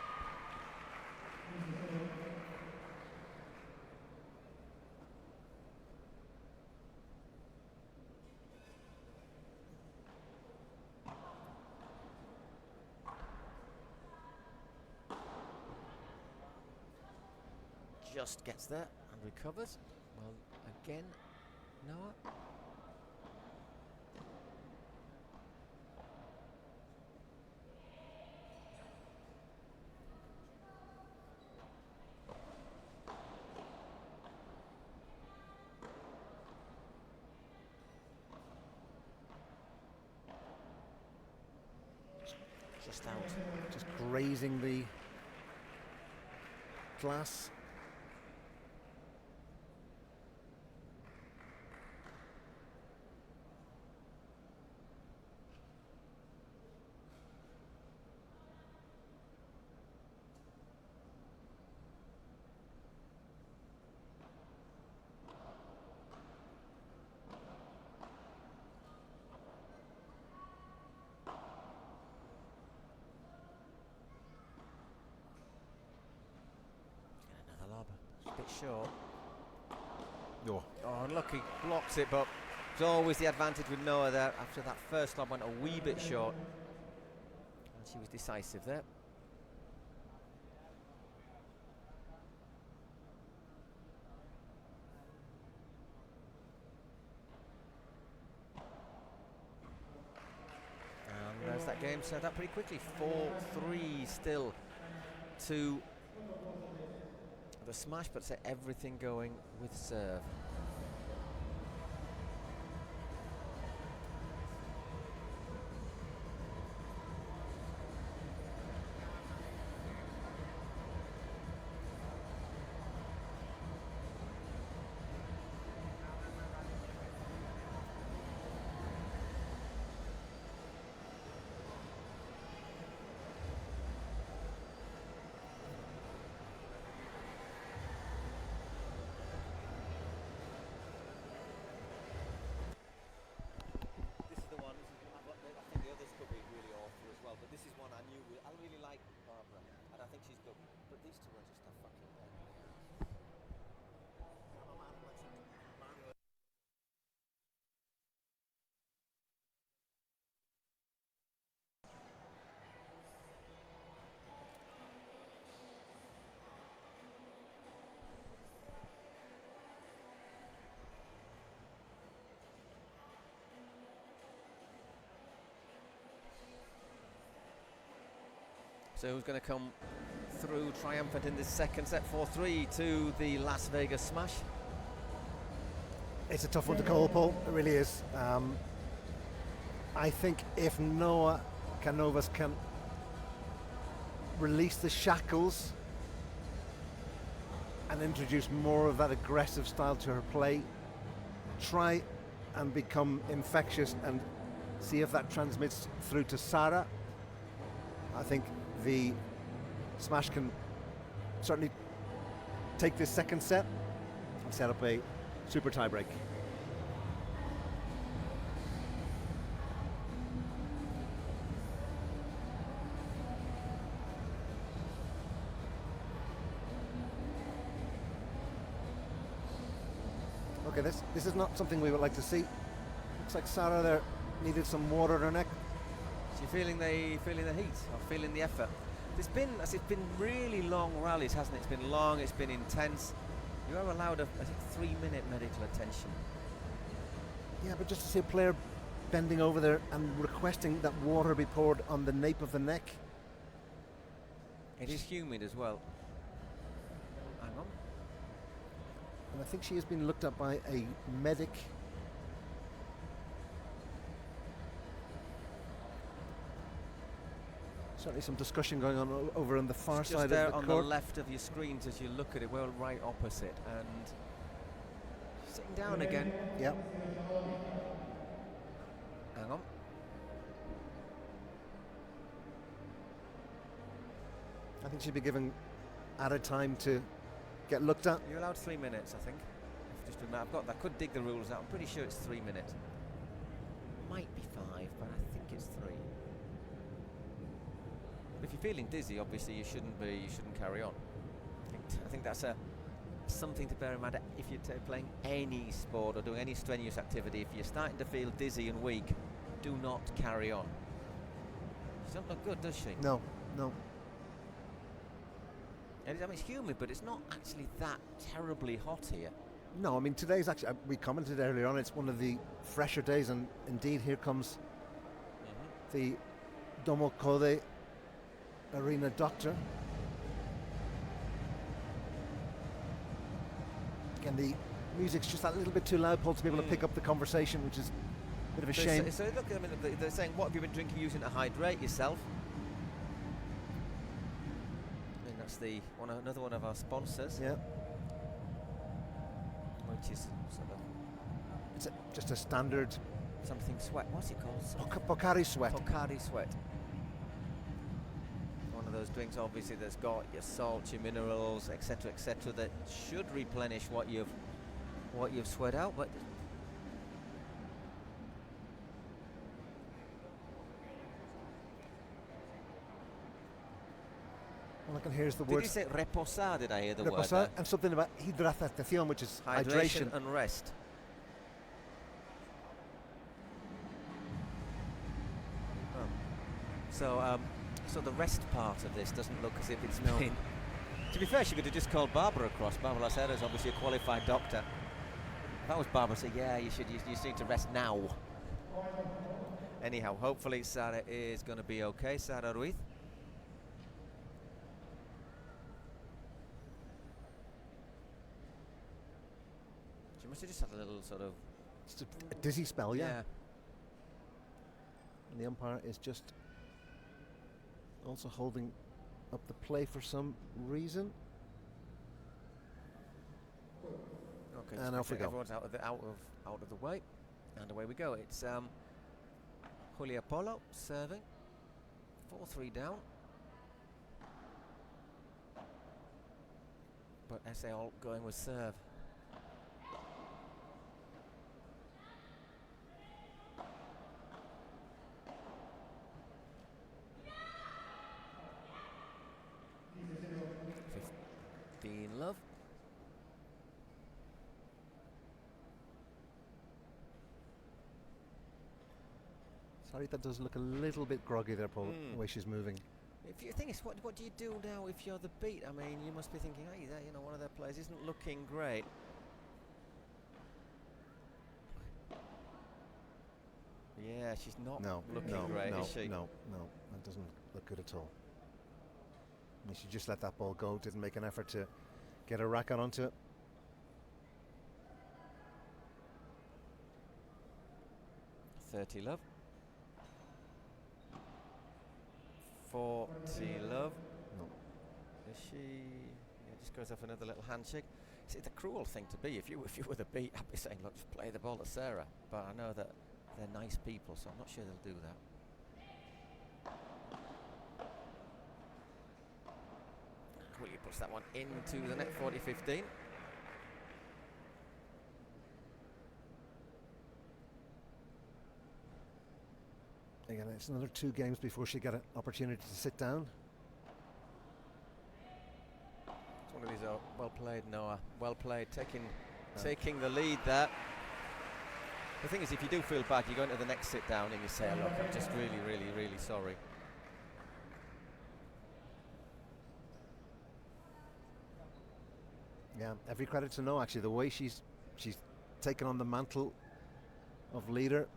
Just gets there and recovers. Well, again, Noah. Just out. Just grazing the glass. Bit short. Oh, unlucky, blocks it, but it's always the advantage with Noah there. After that first lob went a wee bit short, and she was decisive there. And there's that game set up pretty quickly. 4-3 still to the smash, but set everything going with serve. So who's going to come through triumphant in this second set? 4-3 to the Las Vegas smash. It's a tough one to call, Paul. It really is. I think if Noah Cánovas can release the shackles and introduce more of that aggressive style to her play. Try and become infectious and see if that transmits through to Sara. I think the smash can certainly take this second set and set up a super tie break. Okay, this is not something we would like to see. Looks like Sara there needed some water in her neck. So you're feeling the heat, or feeling the effort. It's been really long rallies, hasn't it? It's been long, it's been intense. You are allowed a 3-minute medical attention. Yeah, but just to see a player bending over there and requesting that water be poured on the nape of the neck. It is humid as well. Hang on. And I think she has been looked at by a medic. Certainly some discussion going on over on the far it's side just there of the on court. the left of your screens as you look at it, well, right opposite, and sitting down again. Yep. Hang on. I think she'd be given added time to get looked at. You're allowed 3 minutes, I think. I could dig the rules out. I'm pretty sure it's 3 minutes. Might be 5, but I think it's 3. If you're feeling dizzy, obviously you shouldn't carry on. I think that's something to bear in mind if you're playing any sport or doing any strenuous activity. If you're starting to feel dizzy and weak, do not carry on. She doesn't look good, does she? No, no. And it's humid, but it's not actually that terribly hot here. No, I mean today's actually, we commented earlier on, it's one of the fresher days, and indeed here comes the Domo Code arena doctor. Again, the music's just that little bit too loud, Paul, to be able to pick up the conversation, which is a bit of a shame. So look, I mean, they're saying, what have you been drinking, using to hydrate yourself? And that's another one of our sponsors. Yeah. Which is sort of... It's just a standard... Something sweat, what's it called? Pocari Sweat. Pocari Sweat. One of those drinks, obviously, that's got your salts, your minerals, etc., that should replenish what you've sweat out. But all I can hear is the did word. you say reposar? Did I hear the word? Reposar, There? and something about hidratación, which is hydration. And rest. So the rest part of this doesn't look as if it's been... To be fair, she could have just called Bárbara across. Bárbara Heras is obviously a qualified doctor. If that was Bárbara, say, yeah, you need to rest now. Anyhow, hopefully Sara is going to be okay. Sara Ruiz. She must have just had a little sort of... It's a dizzy spell, yeah. And the umpire is just also holding up the play for some reason. Okay, and off we go. Everyone's out of the way, and away we go. It's Polo serving, 4-3 down. But SA all going with serve. Love. Sorry, that does look a little bit groggy there, Paul, the way she's moving. If you think, what do you do now if you're the beat? I mean, you must be thinking, hey, one of their players isn't looking great. Yeah, she's not looking great, is she? No, that doesn't look good at all. I mean, she just let that ball go, didn't make an effort to get a racket onto it. $30 love. 40 love. No. Is she? Yeah, just goes off another little handshake. See, the cruel thing to be, if you were the beat, I'd be saying, look, just play the ball to Sara. But I know that they're nice people, so I'm not sure they'll do that. Willie puts that one into the net, 40-15. Again, it's another 2 games before she got an opportunity to sit down. It's one of these, well played, Noah. Well played, taking the lead there. The thing is, if you do feel bad, you go into the next sit down and you say, look, I'm just really, really, really sorry. Yeah, every credit to Noah, actually, the way she's taken on the mantle of leader.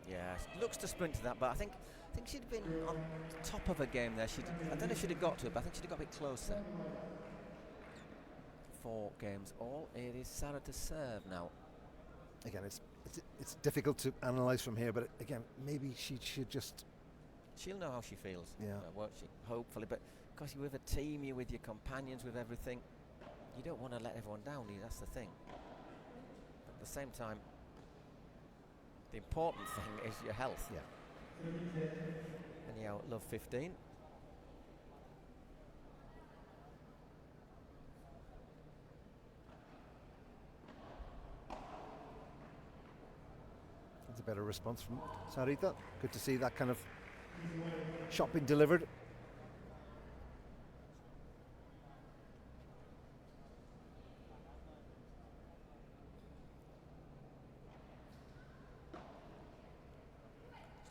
Yeah, she looks to sprint to that, but I think she'd been on top of her game there. I don't know if she'd have got to it, but I think she'd have got a bit closer. 4 games all. It is Sara to serve now. Again, it's difficult to analyse from here, but again, maybe she should just... She'll know how she feels, yeah. Won't she? Hopefully, but because you're with a team, you're with your companions, with everything, you don't want to let everyone down, that's the thing. But at the same time, the important thing is your health. Yeah. Anyhow, love 15. That's a better response from Sarita. Good to see that kind of shot being delivered.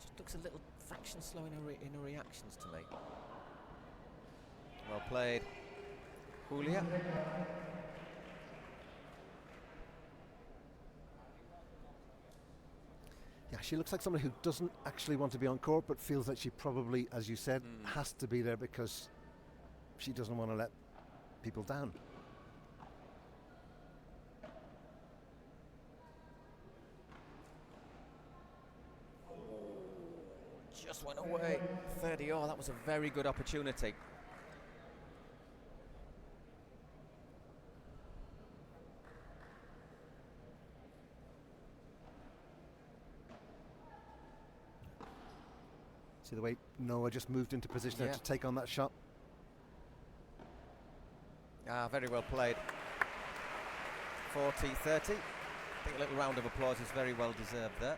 Just looks a little fraction slow in her reactions to me. Well played, Julia. Yeah, she looks like someone who doesn't actually want to be on court, but feels that she probably, as you said, has to be there because she doesn't want to let people down. Just went away. 30. Oh, that was a very good opportunity. See the way Noah just moved into position there to take on that shot. Ah, very well played. 40-30. I think a little round of applause is very well deserved there.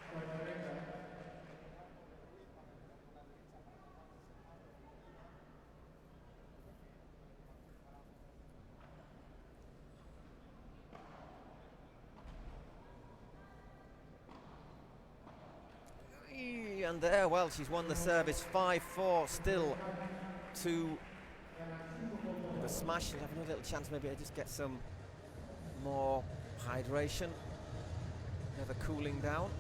And there, well, she's won the service. 5-4 still to the smash. She'll have another little chance maybe to just get some more hydration, never cooling down.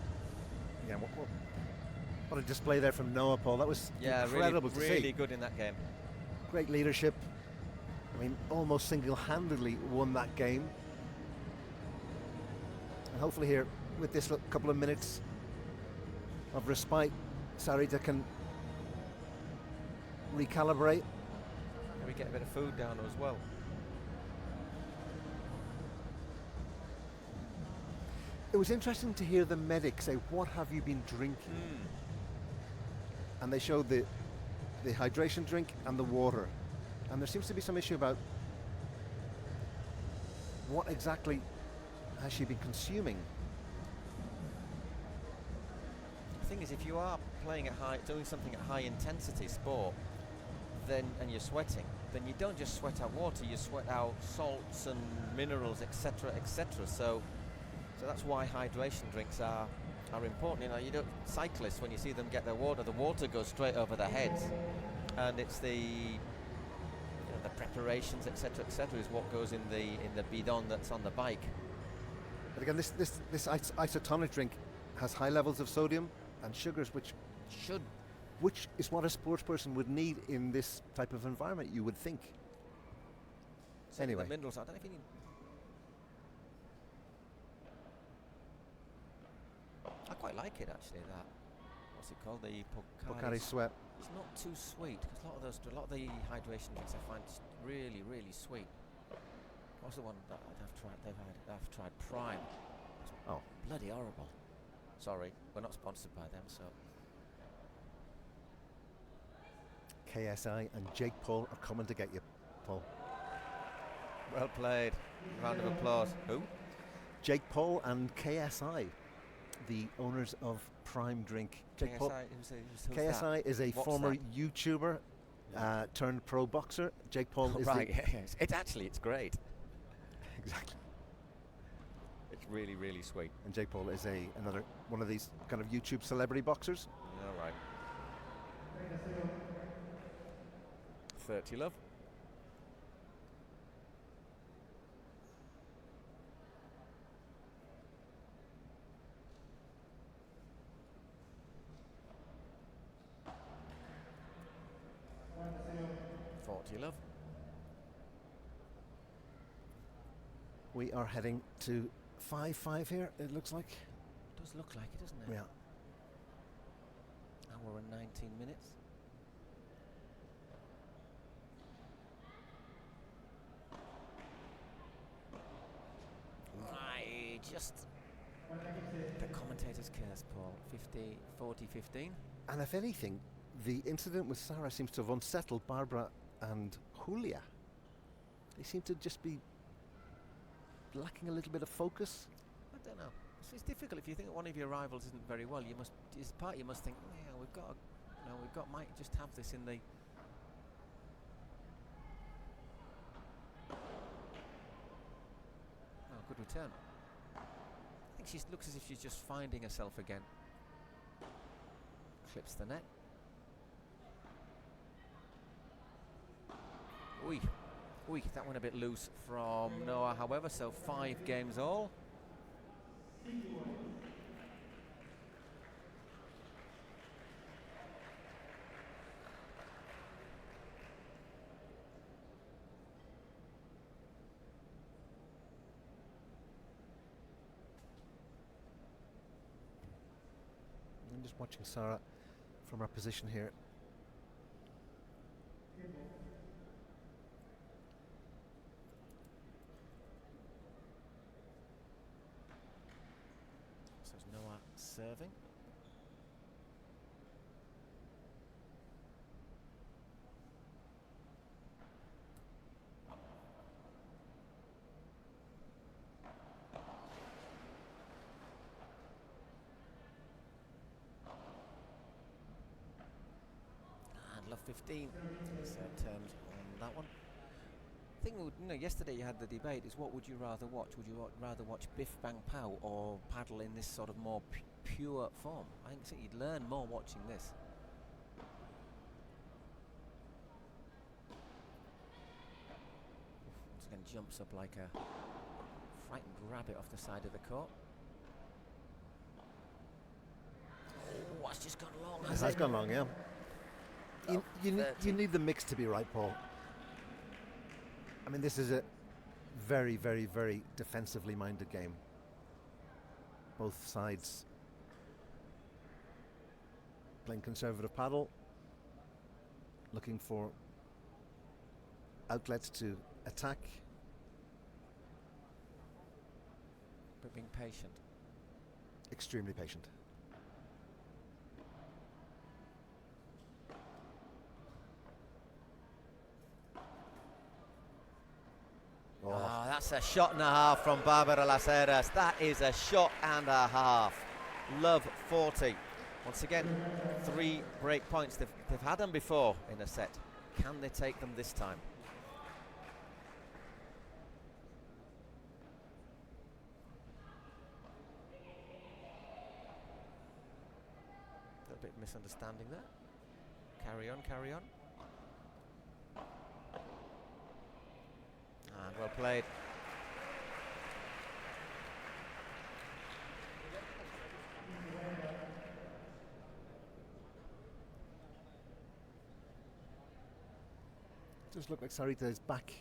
Yeah, what a display there from Noah, Paul. That was incredible to see. Really good in that game. Great leadership. I mean, almost single-handedly won that game. And hopefully here, with this couple of minutes of respite, Sarita can recalibrate. Maybe get a bit of food down as well. It was interesting to hear the medic say, "What have you been drinking?" And they showed the hydration drink and the water. And there seems to be some issue about what exactly has she been consuming. The thing is, if you are playing at doing something at high intensity sport, and you're sweating, then you don't just sweat out water, you sweat out salts and minerals, etc., etc. So that's why hydration drinks are important. You know, cyclists, when you see them get their water, the water goes straight over their heads, and it's the preparations, etc., etc., is what goes in the bidon that's on the bike. But again, this isotonic drink has high levels of sodium and sugars, which is what a sports person would need in this type of environment, you would think. So anyway, the minerals, I don't know if you need. I quite like it actually, that what's it called? The Pocari Sweat. It's not too sweet, because a lot of the hydration drinks I find just really, really sweet. What's the one that I've tried? Prime. It's bloody horrible. Sorry, we're not sponsored by them, so. KSI and Jake Paul are coming to get you, Paul. Well played. Round of applause. Who? Jake Paul and KSI, the owners of Prime Drink. Jake KSI, Paul. who's KSI that? is a What's former that? YouTuber turned pro boxer. Jake Paul is right. Yes. It's great. Exactly. It's really, really sweet. And Jake Paul is another one of these kind of YouTube celebrity boxers. All right. 30 love. Love. We are heading to 5-5 here, it looks like. It does look like it, doesn't it? Yeah. Hour and 19 minutes. Just the commentator's curse, Paul. 40-15. And if anything, the incident with Sara seems to have unsettled Bárbara and Julia. They seem to just be lacking a little bit of focus. I don't know. It's difficult if you think that one of your rivals isn't very well. You must think, yeah, might just have this in the. Oh, good return. I think she looks as if she's just finding herself again. Clips the net. Oy, that went a bit loose from Noah, however, so 5 games all. I'm just watching Sara from our position here. So it's Noah serving. And love 15 is turned on that one. I think yesterday you had the debate is what would you rather watch? Would you rather watch Biff Bang Pow or paddle in this sort of more pure form? I think you'd learn more watching this. Once again jumps up like a frightened rabbit off the side of the court. Oh, it's just gone long. It has gone long, yeah. You need the mix to be right, Paul. I mean, this is a very, very, very defensively minded game. Both sides playing conservative paddle, looking for outlets to attack. But being patient. Extremely patient. Oh, that's a shot and a half from Bárbara Las Heras. That is a shot and a half. Love 40. Once again, 3 break points. They've had them before in a set. Can they take them this time? A little bit of misunderstanding there. Carry on, carry on. And well played. Does look like Sarita is back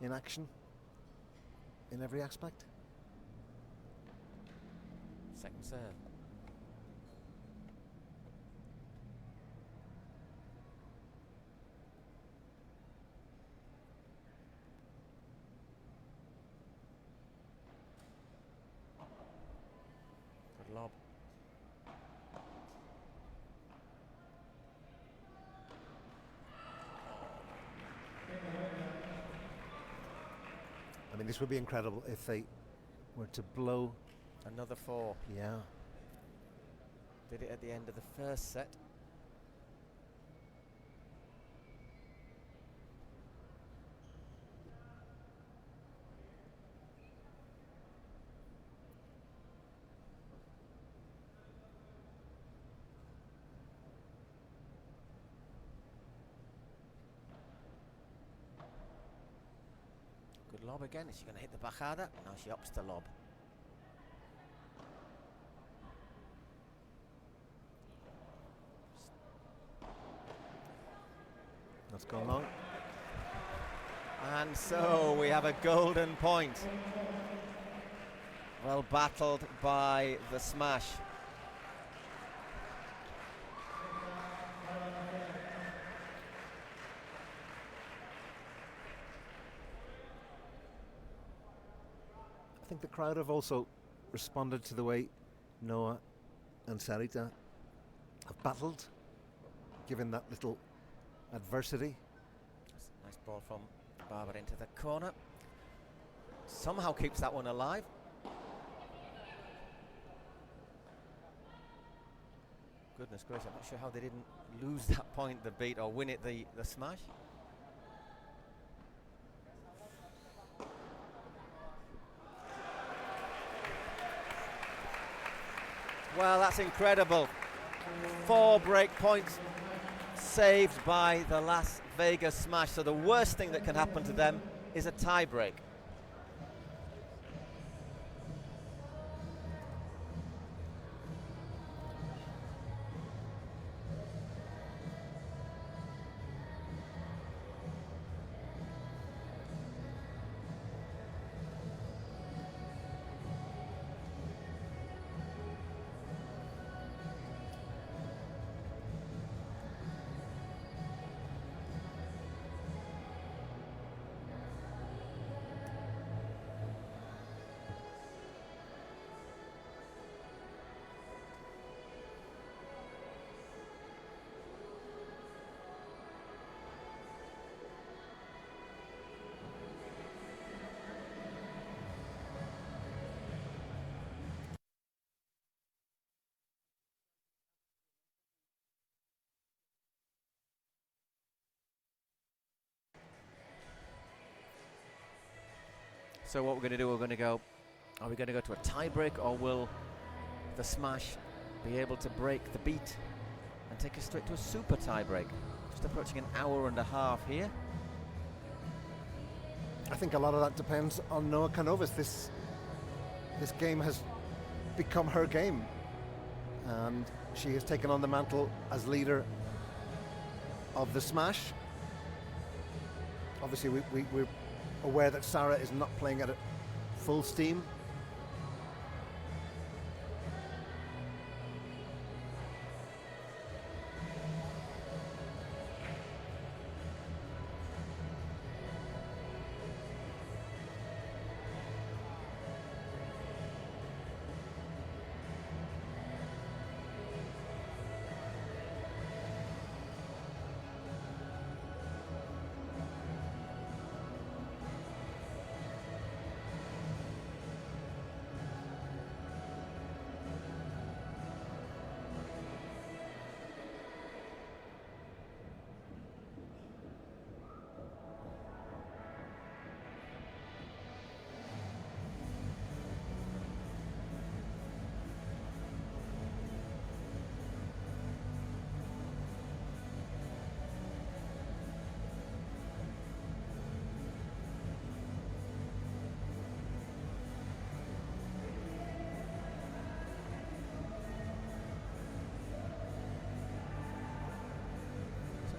in action in every aspect. Second serve. lob. I mean, this would be incredible if they were to blow. Another 4. Yeah. Did it at the end of the first set. Good lob again. Is she going to hit the bajada? No, she opts to lob. That's gone long. And so we have a golden point. Well battled by the smash. I think the crowd have also responded to the way Noah and Sarita have battled, given that little adversity. Nice ball from Bárbara into the corner. Somehow keeps that one alive. Goodness gracious, I'm not sure how they didn't lose that point, the beat, or win it, the smash. Well, that's incredible. 4 break points saved by the Las Vegas smash. So the worst thing that can happen to them is a tie break. So what we're going to do, are we going to go to a tie break, or will the smash be able to break the beat and take us straight to a super tie break? Just approaching an hour and a half here. I think a lot of that depends on Noah Cánovas. This game has become her game, and she has taken on the mantle as leader of the smash. Obviously, we're aware that Sara is not playing at full steam.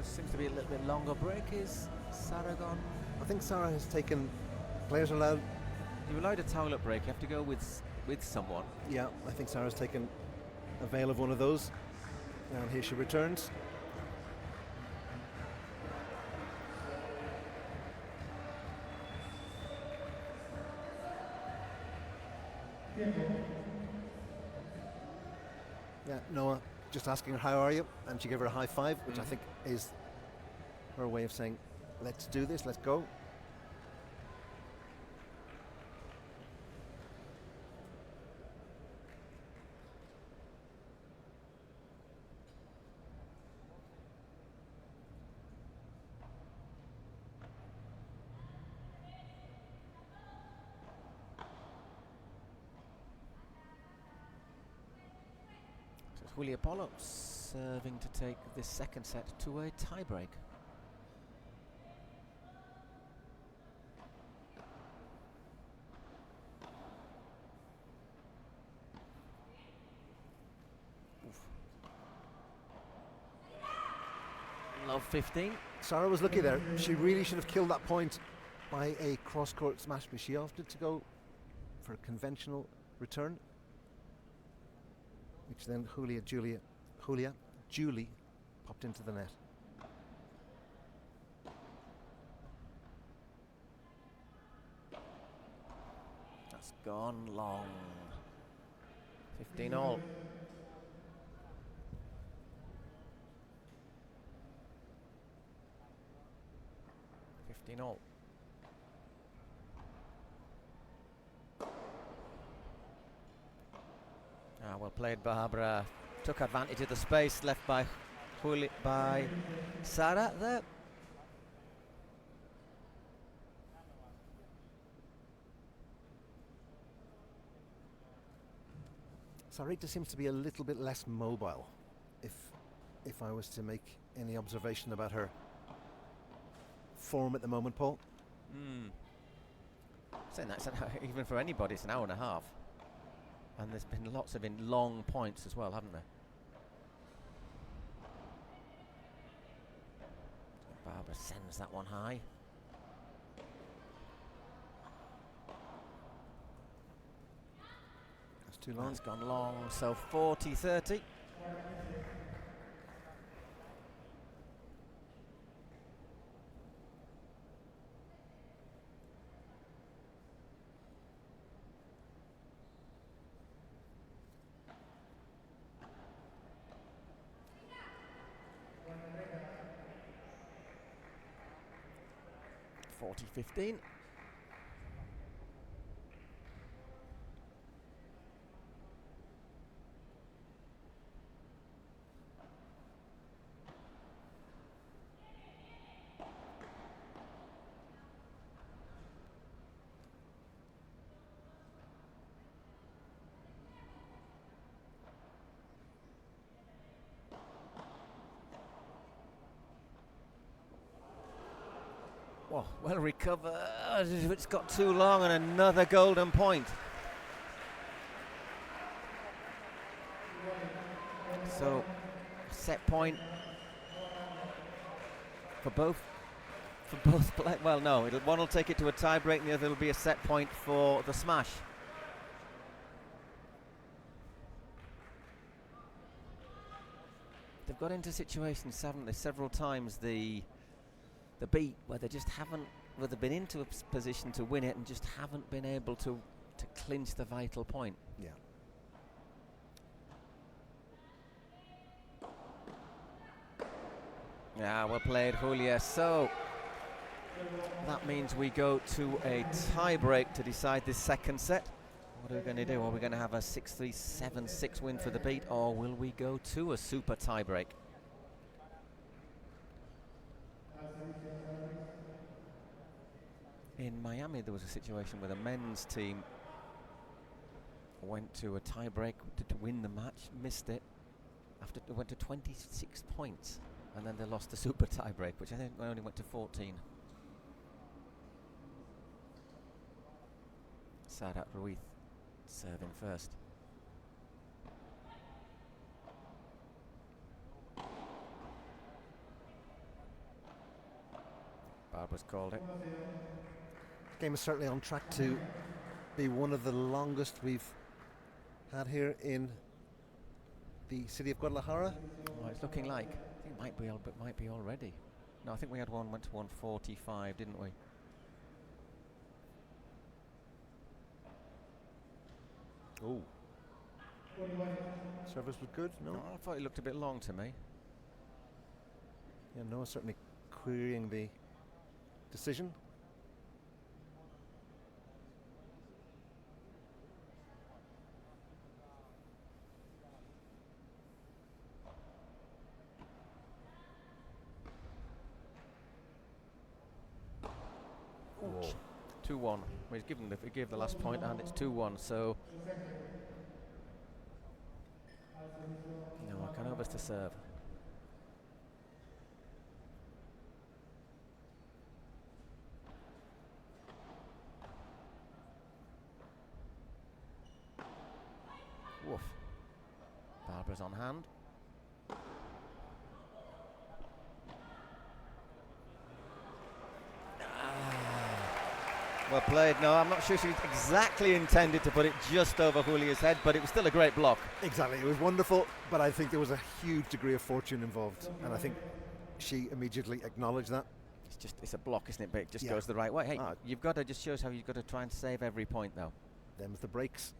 Seems to be a little bit longer break. Is Sara gone? I think Sara has taken. Players are allowed. You're allowed a towel-up break. You have to go with someone. Yeah, I think Sara's taken avail of one of those, and here she returns. Yeah, Noah just asking her, how are you? And she gave her a high five, which I think is her way of saying, let's do this, let's go. Julia Polo serving to take this second set to a tiebreak. Love 15. Sara was lucky there. She really should have killed that point by a cross-court smash, but she opted to go for a conventional return, which then Julie popped into the net. That's gone long. 15 all. All. Well played, Bárbara. Took advantage of the space left by Sara there. Sarita seems to be a little bit less mobile, if I was to make any observation about her form at the moment, Paul. Saying that, even for anybody, it's an hour and a half. And there's been lots of long points as well, haven't there? Bárbara sends that one high. That's too long. That's gone long, so 40-30. $40-15. Oh, well recovered. It's got too long, and another golden point. So, set point for both. Well, no, one will take it to a tie break, and the other will be a set point for the smash. They've got into situations, haven't they, several times, the beat, where they just haven't, where they've been into a position to win it and just haven't been able to clinch the vital point. Yeah. Yeah, well played, Julia. So that means we go to a tie break to decide this second set. What are we going to do? Are we going to have a 6-3, 7-6 win for the beat, or will we go to a super tie break? In Miami, there was a situation where the men's team went to a tie break to win the match, missed it, after it went to 26 points, and then they lost the super tie break, which I think only went to 14. Sara Ruiz serving first. Barbara's called it. Game is certainly on track to be one of the longest we've had here in the city of Guadalajara. Oh, it's looking like. I think it might be already. No, I think we had one went to 145, didn't we? Oh. Service was good, no? I thought he looked a bit long to me. Yeah, no, certainly querying the decision. Whoa. 2-1. We gave the last point, and it's 2-1. So no, Canovas to serve. Woof. Barbara's on hand. Well played. No, I'm not sure she exactly intended to put it just over Julia's head, but it was still a great block. Exactly, it was wonderful, but I think there was a huge degree of fortune involved, and I think she immediately acknowledged that. It's a block, isn't it? But it just goes the right way. Hey, you've got to just shows how you've got to try and save every point, though. Them's the breaks.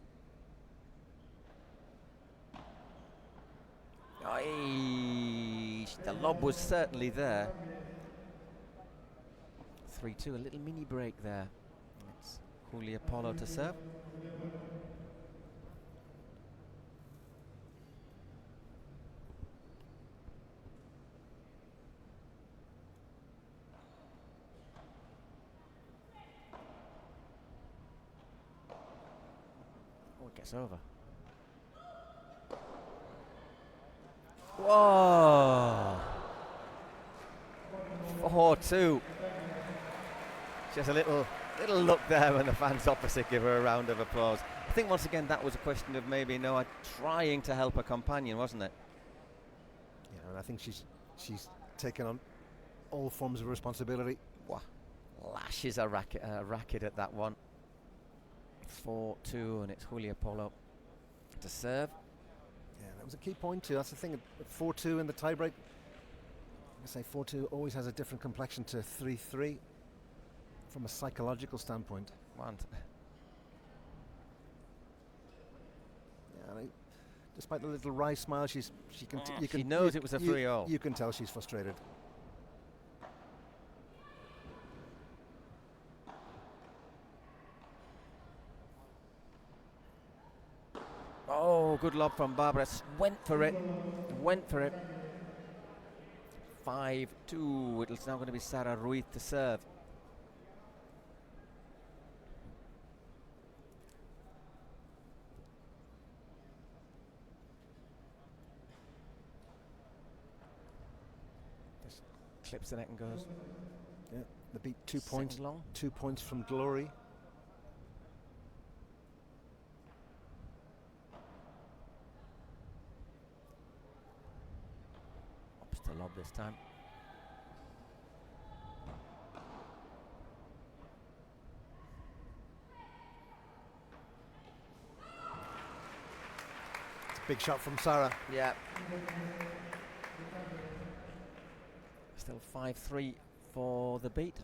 Aye, the lob was certainly there. 3-2, a little mini break there. It's Julia Polo to serve. Oh, it gets over. Whoa! 4-2. Just a little look there when the fans opposite give her a round of applause. I think once again that was a question of maybe Noah trying to help her companion, wasn't it? Yeah, and I think she's taken on all forms of responsibility. Wow. Lashes a racket at that one. 4-2, and it's Julia Polo to serve. Yeah, that was a key point too. That's the thing. 4-2 in the tiebreak. I say 4-2 always has a different complexion to 3-3 from a psychological standpoint. Yeah, despite the little wry smile, she knows it was a free all. You can tell she's frustrated. Oh, good lob from Bárbara. Went for it. 5-2. It's now going to be Sara Ruiz to serve. Just clips the neck and goes. Yeah, the beat 2 points long. 2 points from glory. Ups to lob this time. It's a big shot from Sara. Yeah. Still 5-3 for the beat.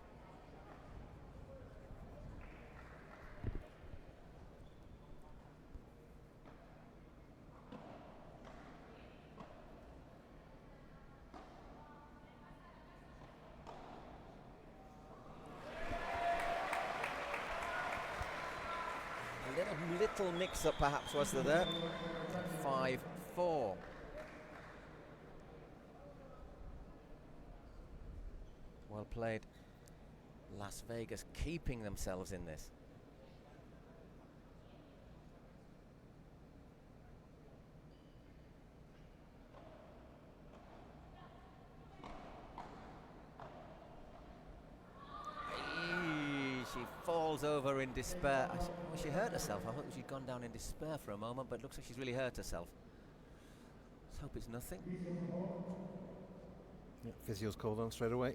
A little mix-up perhaps was there. 5-4. Well played. Las Vegas keeping themselves in this. She falls over in despair. She hurt herself. I thought she'd gone down in despair for a moment, but it looks like she's really hurt herself. Let's hope it's nothing. Yeah, physio's called on straight away.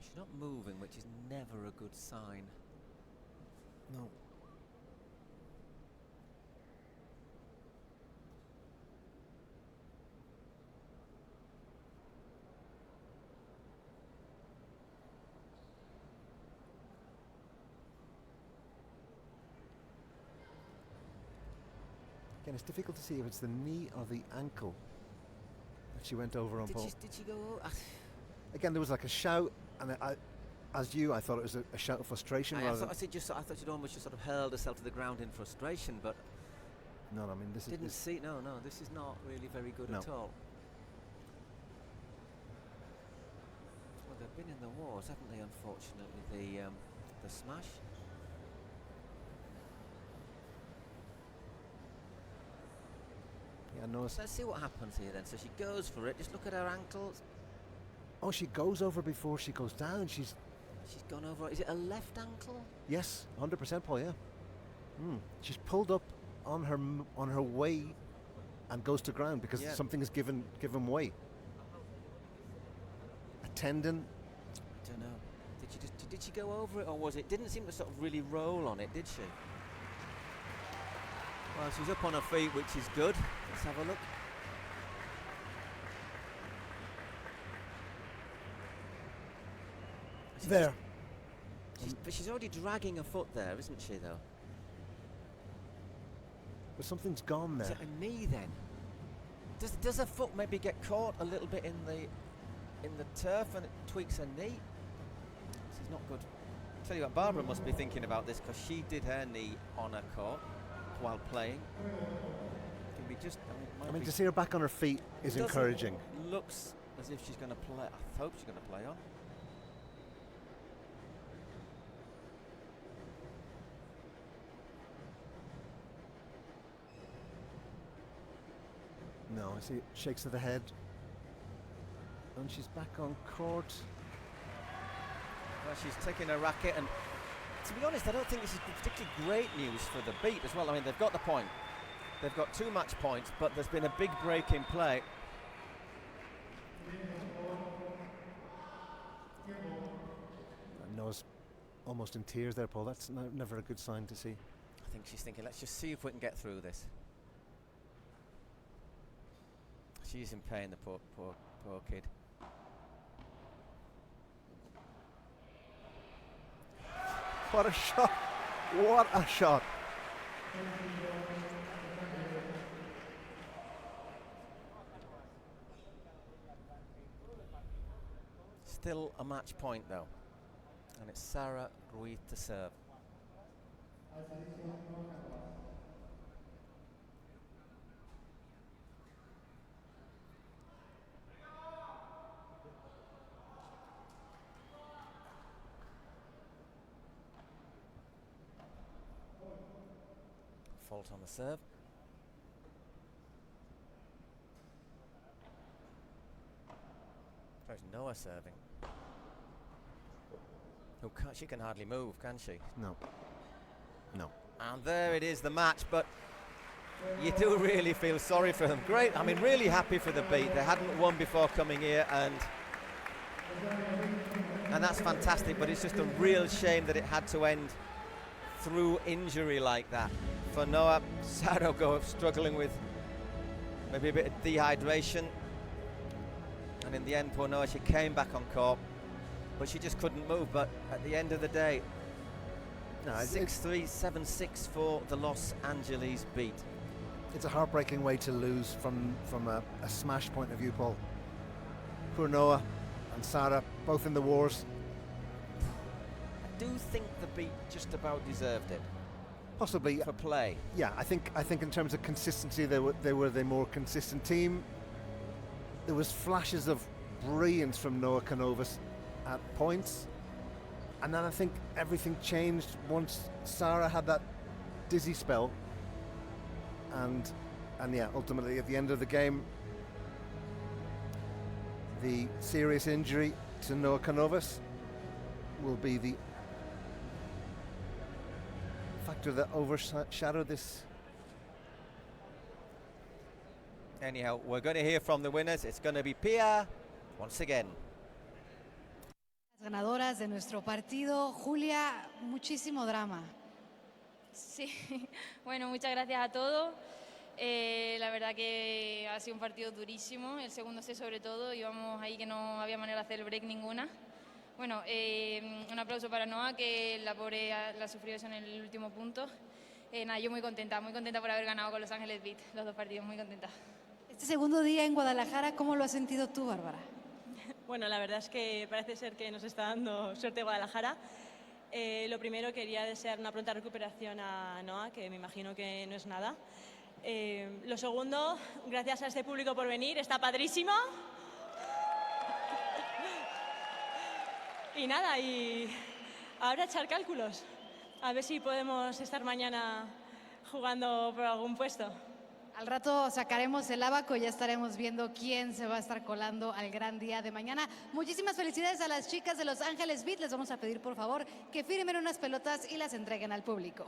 She's not moving, which is never a good sign. No. Again, it's difficult to see if it's the knee or the ankle that she went over on Polo. Did she go? Again, there was like a shout, and I thought it was a shout of frustration. I thought she'd almost just sort of hurled herself to the ground in frustration, but no, I mean this didn't see. No, this is not really very good at all. Well, they've been in the wars, haven't they? Unfortunately, the smash. Yeah, no. Let's see what happens here then. So she goes for it. Just look at her ankles. Oh, she goes over before she goes down. She's gone over. Is it a left ankle? Yes, 100%, Paul. Yeah. She's pulled up on her way and goes to ground because something has given way. A tendon. I don't know. Did she go over it, or was it? Didn't seem to sort of really roll on it, did she? Well, she's up on her feet, which is good. Let's have a look. There. But she's already dragging her foot there, isn't she, though? But something's gone there. Is it a knee then? Does her foot maybe get caught a little bit in the turf and it tweaks her knee? This is not good. I'll tell you what, Bárbara must be thinking about this because she did her knee on her court while playing. Can be just. I mean, to see her back on her feet is encouraging. Looks as if she's going to play. I hope she's going to play on. No, I see it shakes of the head. And she's back on court. Well, she's taking her racket, and to be honest, I don't think this is particularly great news for the beat as well. I mean, they've got the point. They've got 2 match points, but there's been a big break in play. And Noah's almost in tears there, Paul. That's never a good sign to see. I think she's thinking, let's just see if we can get through this. She's in pain, the poor kid. What a shot! What a shot! Still a match point though, and it's Sara Ruiz to serve. Fault on the serve. There's Noah serving. She can hardly move, can she? No. No. And there it is, the match, but you do really feel sorry for them. Great, I mean, really happy for the beat. They hadn't won before coming here, and that's fantastic, but it's just a real shame that it had to end through injury like that. For Noah, Sara go up struggling with maybe a bit of dehydration, and in the end, poor Noah, she came back on court, but she just couldn't move. But at the end of the day, 6-3, 7-6 for the Los Angeles beat. It's a heartbreaking way to lose from a smash point of view, Paul. Poor Noah and Sara, both in the wars. I do think the beat just about deserved it. Possibly for play. Yeah, I think in terms of consistency, they were the more consistent team. There was flashes of brilliance from Noah Cánovas at points, and then I think everything changed once Sara had that dizzy spell, and yeah, ultimately at the end of the game, the serious injury to Noah Cánovas will be the factor that overshadowed this. Anyhow, we're going to hear from the winners. It's going to be Pia once again. Las ganadoras de nuestro partido, Julia, muchísimo drama. Sí, bueno, muchas gracias a todos. La verdad que ha sido un partido durísimo, el segundo set sobre todo, íbamos ahí que no había manera de hacer el break ninguna. Bueno, un aplauso para Noah, que la pobre la sufrió eso en el último punto. nada, yo muy contenta por haber ganado con Los Ángeles Beat, los 2 partidos, muy contenta. Este segundo día en Guadalajara, ¿cómo lo has sentido tú, Bárbara? Bueno, la verdad es que parece ser que nos está dando suerte Guadalajara. Lo primero, quería desear una pronta recuperación a Noah, que me imagino que no es nada. Lo segundo, gracias a este público por venir, está padrísimo. Y nada, y ahora echar cálculos, a ver si podemos estar mañana jugando por algún puesto. Al rato sacaremos el abaco y ya estaremos viendo quién se va a estar colando al gran día de mañana. Muchísimas felicidades a las chicas de Los Ángeles Beat. Les vamos a pedir, por favor, que firmen unas pelotas y las entreguen al público.